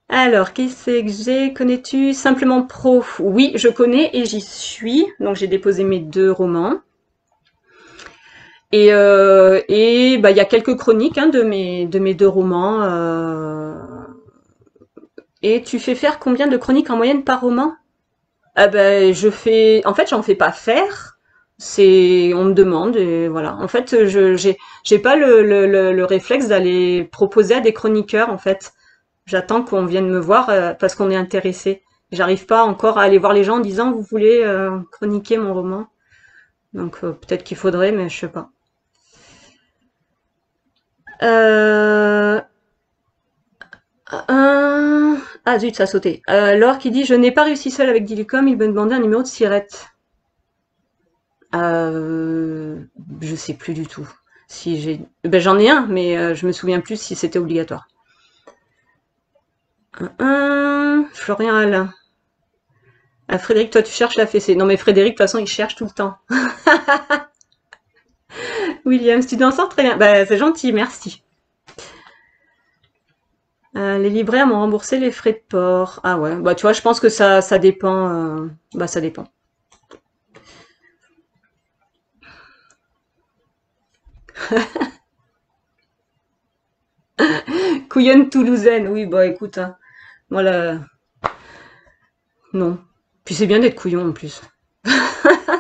Alors, qui c'est que j'ai? Connais-tu Simplement Pro? Oui, je connais et j'y suis. Donc, j'ai déposé mes 2 romans. Et bah, il y a quelques chroniques hein, de mes 2 romans. Et tu fais faire combien de chroniques en moyenne par roman? Ah ben, en fait, j'en fais pas faire. On me demande et voilà. En fait, j'ai pas le réflexe d'aller proposer à des chroniqueurs. En fait, j'attends qu'on vienne me voir parce qu'on est intéressé. J'arrive pas encore à aller voir les gens en disant vous voulez chroniquer mon roman. Donc peut-être qu'il faudrait, mais je sais pas. Euh, Ah zut, ça a sauté. Laure qui dit je n'ai pas réussi seule avec Dilicom, il me demandait un numéro de Sirette. Je sais plus du tout. Si j'ai, ben j'en ai un, mais je me souviens plus si c'était obligatoire. Florian Alain. Ah, Frédéric, toi, tu cherches la fessée. Non, mais Frédéric, de toute façon, il cherche tout le temps. William, si tu t'en sors très bien. Bah, c'est gentil, merci. Les libraires m'ont remboursé les frais de port. Ah ouais, bah tu vois, je pense que ça dépend. Bah ça dépend. Couillonne toulousaine, oui, bah écoute, hein, voilà, non. Puis c'est bien d'être couillon en plus.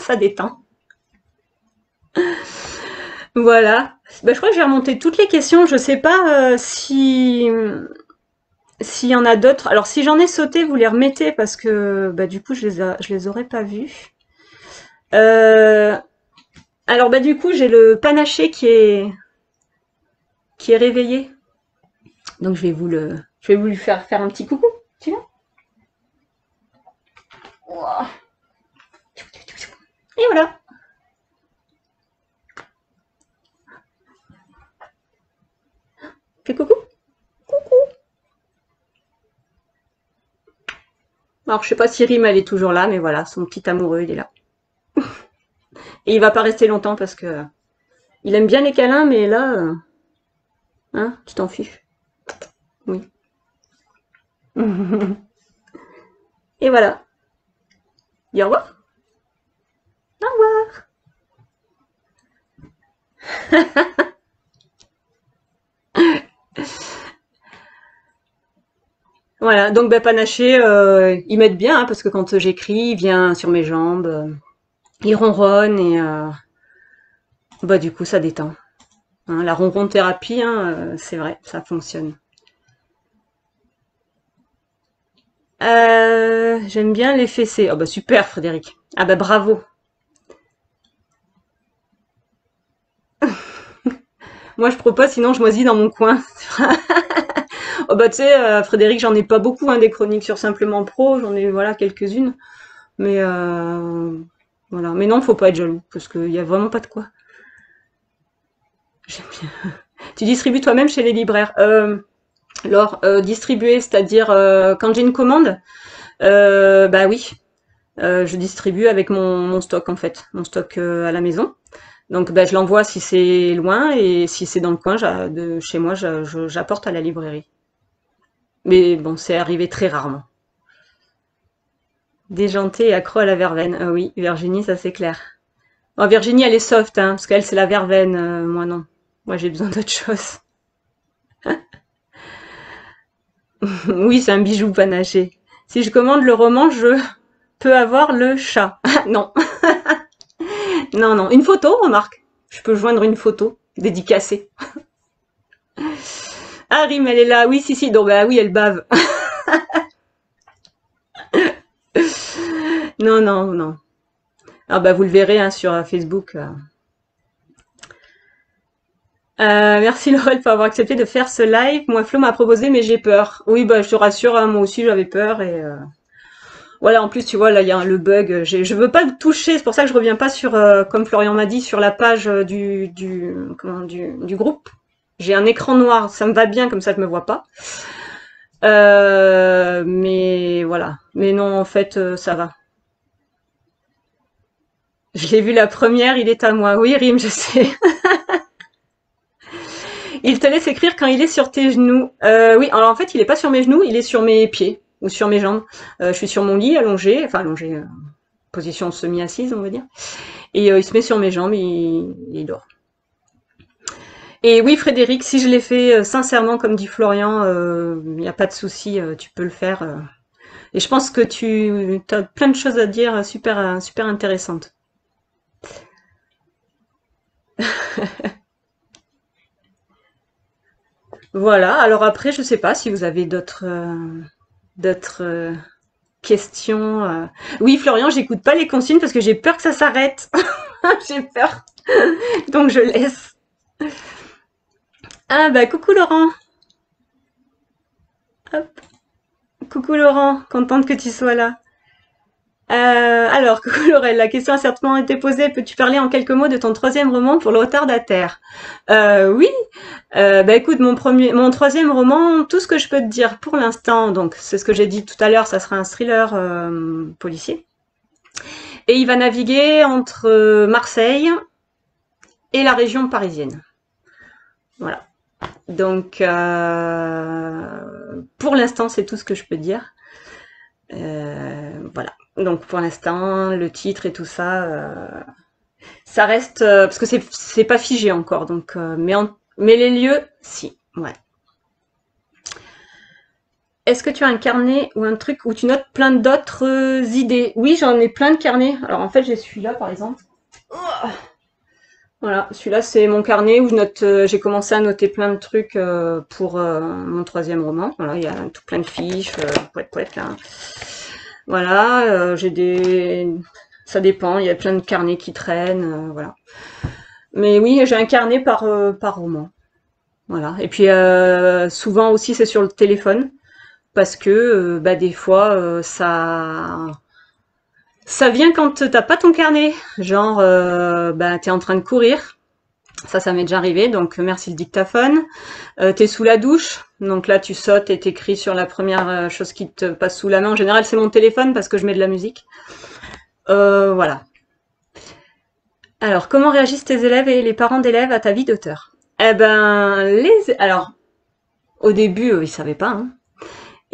Ça détend. Voilà. Bah, je crois que j'ai remonté toutes les questions. Je sais pas si s'il y en a d'autres. Alors si j'en ai sauté, vous les remettez parce que bah du coup je les aurais pas vus. Euh, alors bah du coup j'ai le panaché qui est réveillé. Donc je vais vous lui faire un petit coucou. Tu vois. Ouah. Et voilà. Fais coucou. Coucou. Alors je sais pas si Rim elle est toujours là, mais voilà, son petit amoureux il est là. Et il va pas rester longtemps parce que il aime bien les câlins, mais là, hein, tu t'en fiches. Oui. Et voilà. Dis au revoir. Au revoir. Voilà, donc bah, Panaché, ils m'aident bien hein, parce que quand j'écris, il vient sur mes jambes, il ronronne et bah du coup ça détend. Hein, la ronron thérapie, hein, c'est vrai, ça fonctionne. J'aime bien les fessées. Oh bah super Frédéric. Ah bah bravo. Moi je propose, sinon je moisis dans mon coin. Oh bah tu sais, Frédéric, j'en ai pas beaucoup hein, des chroniques sur Simplement Pro, j'en ai voilà quelques-unes. Mais voilà. Mais non, faut pas être jaloux, parce qu'il y a vraiment pas de quoi. J'aime bien. Tu distribues toi-même chez les libraires. Laure, distribuer, c'est-à-dire quand j'ai une commande, bah oui, je distribue avec mon stock en fait, mon stock à la maison. Donc bah, je l'envoie si c'est loin et si c'est dans le coin de chez moi, j'apporte à la librairie. Mais bon, c'est arrivé très rarement. Déjanté et accro à la verveine. Ah oui, Virginie, ça c'est clair. Oh, Virginie, elle est soft, hein, parce qu'elle c'est la verveine, moi non. Moi j'ai besoin d'autre chose. Oui, c'est un bijou panaché. Si je commande le roman, je peux avoir le chat. Non, non, non. Une photo, remarque. Je peux joindre une photo dédicacée. Ah, Rim, elle est là. Oui, si, si. Donc, bah oui, elle bave. Non, non, non. Ah, bah vous le verrez hein, sur Facebook. Merci Laurel pour avoir accepté de faire ce live. Moi, Flo m'a proposé, mais j'ai peur. Oui, bah je te rassure, hein, moi aussi j'avais peur et voilà. En plus, tu vois, là il y a le bug. Je veux pas le toucher, c'est pour ça que je reviens pas sur, comme Florian m'a dit, sur la page du groupe. J'ai un écran noir, ça me va bien, comme ça je me vois pas. Mais voilà. Mais non, en fait, ça va. Je l'ai vu la première, il est à moi. Oui, Rim, je sais. Il te laisse écrire quand il est sur tes genoux. Oui, alors en fait, il est pas sur mes genoux, il est sur mes pieds ou sur mes jambes. Je suis sur mon lit allongé, enfin allongé, position semi-assise, on va dire. Et il se met sur mes jambes, il dort. Et oui, Frédéric, si je l'ai fait sincèrement, comme dit Florian, il n'y a pas de souci, tu peux le faire. Et je pense que tu as plein de choses à dire super, super intéressantes. Voilà, alors après, je sais pas si vous avez d'autres questions. Oui, Florian, j'écoute pas les consignes parce que j'ai peur que ça s'arrête. J'ai peur. Donc je laisse. Ah bah coucou Laurent. Hop. Coucou Laurent, contente que tu sois là. Alors, coucou Laurel, la question a certainement été posée. Peux-tu parler en quelques mots de ton troisième roman pour le retardataire? Oui. Bah écoute, mon troisième roman, tout ce que je peux te dire pour l'instant, donc c'est ce que j'ai dit tout à l'heure, ça sera un thriller policier. Et il va naviguer entre Marseille et la région parisienne. Voilà. Donc, pour l'instant, c'est tout ce que je peux dire. Voilà. Donc, pour l'instant, le titre et tout ça, ça reste parce que c'est pas figé encore. Donc, mais les lieux, si. Ouais. Est-ce que tu as un carnet ou un truc où tu notes plein d'autres idées? Oui, j'en ai plein de carnets. Alors en fait, j'ai celui-là par exemple. Oh, voilà, celui-là c'est mon carnet où je note. J'ai commencé à noter plein de trucs pour mon troisième roman. Voilà, il y a tout plein de fiches, poète là. Voilà, j'ai des. Ça dépend. Il y a plein de carnets qui traînent, voilà. Mais oui, j'ai un carnet par roman. Voilà. Et puis souvent aussi c'est sur le téléphone parce que bah des fois ça vient quand t'as pas ton carnet, genre bah t'es en train de courir, ça m'est déjà arrivé, donc merci le dictaphone. T'es sous la douche, donc là tu sautes et t'écris sur la première chose qui te passe sous la main. En général c'est mon téléphone parce que je mets de la musique. Voilà. Alors comment réagissent tes élèves et les parents d'élèves à ta vie d'auteur? Eh ben alors au début ils savaient pas, hein.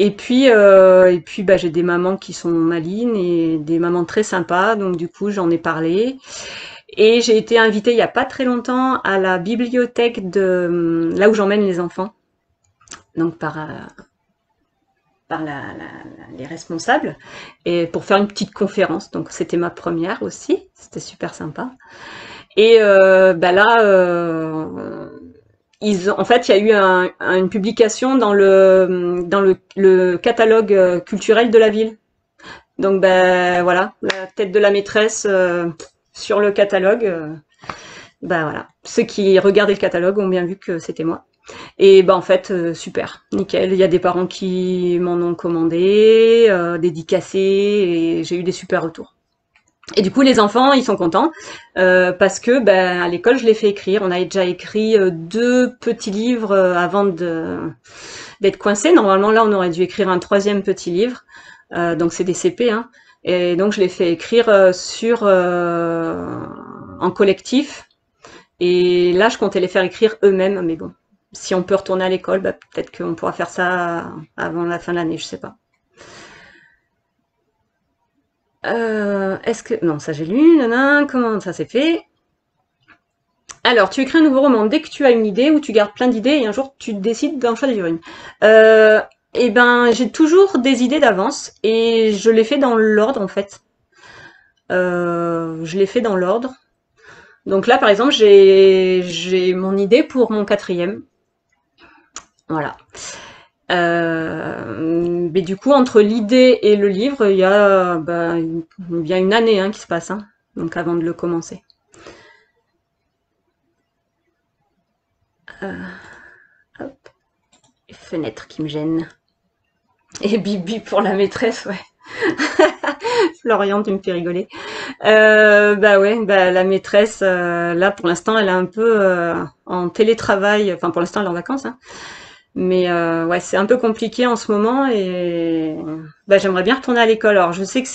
Et puis bah, j'ai des mamans qui sont malines et des mamans très sympas, donc du coup j'en ai parlé. Et j'ai été invitée il y a pas très longtemps à la bibliothèque de là où j'emmène les enfants, donc par les responsables, et pour faire une petite conférence. Donc c'était ma première aussi, c'était super sympa. Et bah là, en fait, il y a eu une publication dans le catalogue culturel de la ville. Donc ben voilà, la tête de la maîtresse sur le catalogue. Ben voilà, ceux qui regardaient le catalogue ont bien vu que c'était moi. Et ben en fait super, nickel. Il y a des parents qui m'en ont commandé, dédicacé, et j'ai eu des super retours. Et du coup, les enfants, ils sont contents parce que, ben, à l'école, je les fais écrire. On a déjà écrit deux petits livres avant d'être coincés. Normalement, là, on aurait dû écrire un troisième petit livre. Donc, c'est des CP, hein. Et donc, je les fais écrire en collectif. Et là, je comptais les faire écrire eux-mêmes. Mais bon, si on peut retourner à l'école, bah, peut-être qu'on pourra faire ça avant la fin de l'année. Je sais pas. Est-ce que... Non, ça j'ai lu, nanan, comment ça s'est fait? Alors, tu écris un nouveau roman dès que tu as une idée ou tu gardes plein d'idées et un jour tu décides d'en choisir une. Euh, eh ben, j'ai toujours des idées d'avance et je les fais dans l'ordre en fait. Je les fais dans l'ordre. Donc là, par exemple, j'ai mon idée pour mon quatrième. Voilà. Mais du coup, entre l'idée et le livre, il y a bien une année hein, qui se passe, hein, donc avant de le commencer. Hop, les fenêtres qui me gênent. Et Bibi pour la maîtresse, ouais. Florian, tu me fais rigoler. Bah ouais, bah la maîtresse, là pour l'instant, elle est un peu en télétravail. Enfin, pour l'instant, elle est en vacances, hein. Mais ouais, c'est un peu compliqué en ce moment et bah j'aimerais bien retourner à l'école. Alors, je sais que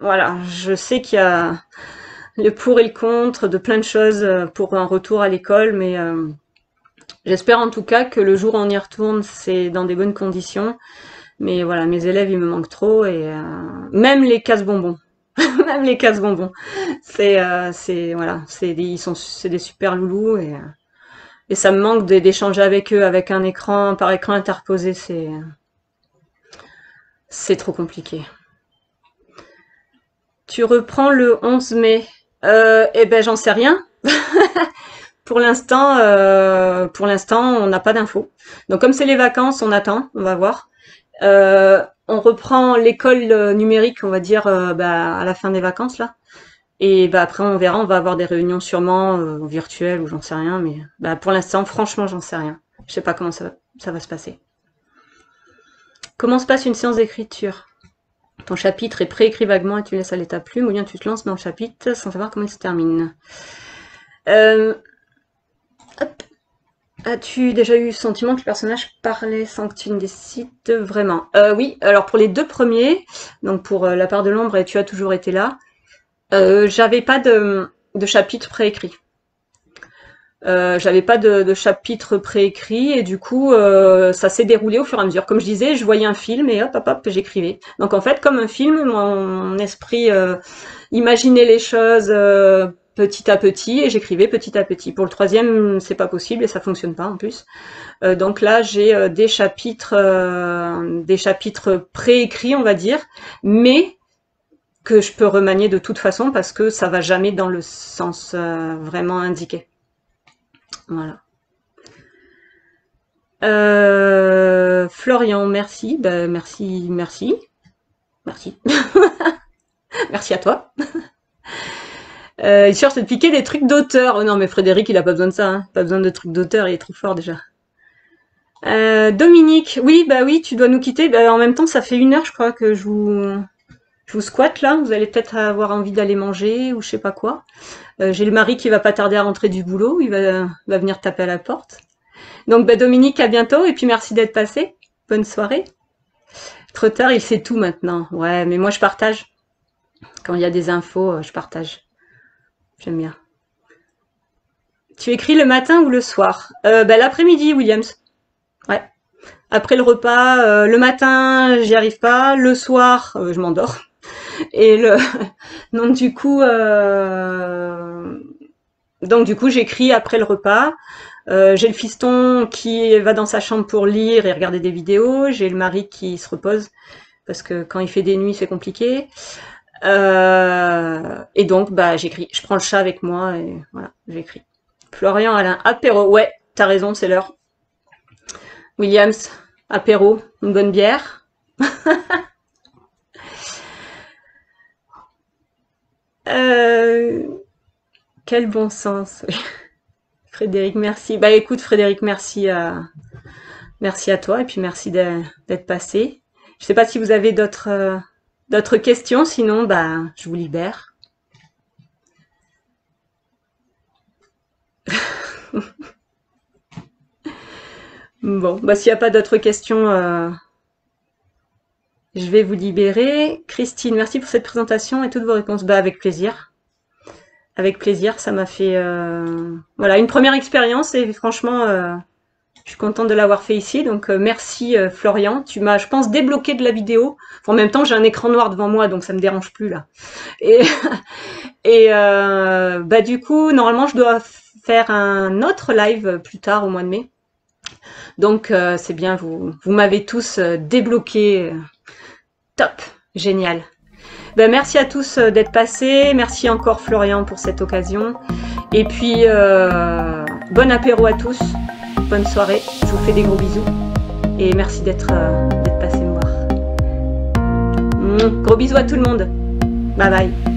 voilà, je sais qu'il y a le pour et le contre de plein de choses pour un retour à l'école, mais j'espère en tout cas que le jour où on y retourne, c'est dans des bonnes conditions. Mais voilà, mes élèves, ils me manquent trop et même les casse-bonbons, même les casse-bonbons, voilà, c'est des super loulous et ça me manque d'échanger avec eux avec un écran par écran interposé, c'est trop compliqué. Tu reprends le 11 mai. Eh ben j'en sais rien. Pour l'instant, on n'a pas d'infos. Donc comme c'est les vacances, on attend, on va voir. On reprend l'école numérique, on va dire, bah, à la fin des vacances là. Et bah après on verra, on va avoir des réunions sûrement virtuelles ou j'en sais rien, mais bah pour l'instant, franchement, j'en sais rien. Je sais pas comment ça va se passer. Comment se passe une séance d'écriture? Ton chapitre est préécrit vaguement et tu laisses aller ta plume, ou bien tu te lances dans le chapitre sans savoir comment il se termine. Hop. As-tu déjà eu le sentiment que le personnage parlait sans que tu ne décides vraiment? Oui, alors pour les deux premiers, donc pour La part de l'ombre et Tu as toujours été là, j'avais pas de chapitre préécrit. J'avais pas de chapitre préécrit et du coup ça s'est déroulé au fur et à mesure. Comme je disais, je voyais un film et hop hop hop j'écrivais. Donc en fait comme un film, mon esprit imaginait les choses petit à petit et j'écrivais petit à petit. Pour le troisième, c'est pas possible et ça fonctionne pas en plus. Donc là j'ai des chapitres préécrits on va dire, mais que je peux remanier de toute façon parce que ça va jamais dans le sens vraiment indiqué. Voilà. Florian, merci. Ben, merci. Merci. Merci à toi. Il cherche de piquer des trucs d'auteur. Oh non, mais Frédéric, il a pas besoin de ça. Hein. Pas besoin de trucs d'auteur, il est trop fort déjà. Dominique, oui, bah oui, tu dois nous quitter. Bah, en même temps, ça fait 1 heure, je crois, que je vous squatte là. Vous allez peut-être avoir envie d'aller manger ou je sais pas quoi. J'ai le mari qui va pas tarder à rentrer du boulot. Il va venir taper à la porte. Donc, bah, Dominique, à bientôt. Et puis, merci d'être passé. Bonne soirée. Trop tard, il sait tout maintenant. Ouais, mais moi, je partage. Quand il y a des infos, je partage. J'aime bien. Tu écris le matin ou le soir? Bah, l'après-midi, Williams. Ouais. Après le repas, le matin, j'y arrive pas. Le soir, je m'endors. Et donc du coup, j'écris après le repas. J'ai le fiston qui va dans sa chambre pour lire et regarder des vidéos. J'ai le mari qui se repose parce que quand il fait des nuits, c'est compliqué. Et donc, bah, j'écris. Je prends le chat avec moi et voilà, j'écris. Florian, Alain, apéro. Ouais, t'as raison, c'est l'heure. Williams, apéro, une bonne bière. Quel bon sens. Frédéric, merci. Bah écoute, Frédéric, merci à toi et puis merci d'être passé. Je sais pas si vous avez d'autres questions, sinon bah je vous libère. Bon, bah s'il n'y a pas d'autres questions, je vais vous libérer. Christine, merci pour cette présentation et toutes vos réponses. Bah avec plaisir. Avec plaisir, ça m'a fait voilà, une première expérience et franchement je suis contente de l'avoir fait ici. Donc merci Florian, tu m'as je pense débloqué de la vidéo. En même temps, j'ai un écran noir devant moi donc ça me dérange plus là. Et bah du coup, normalement je dois faire un autre live plus tard au mois de mai. Donc c'est bien, vous m'avez tous débloqué. Top, génial. Ben, merci à tous d'être passés. Merci encore Florian pour cette occasion. Et puis, bon apéro à tous. Bonne soirée. Je vous fais des gros bisous. Et merci d'être passés me voir. Gros bisous à tout le monde. Bye bye.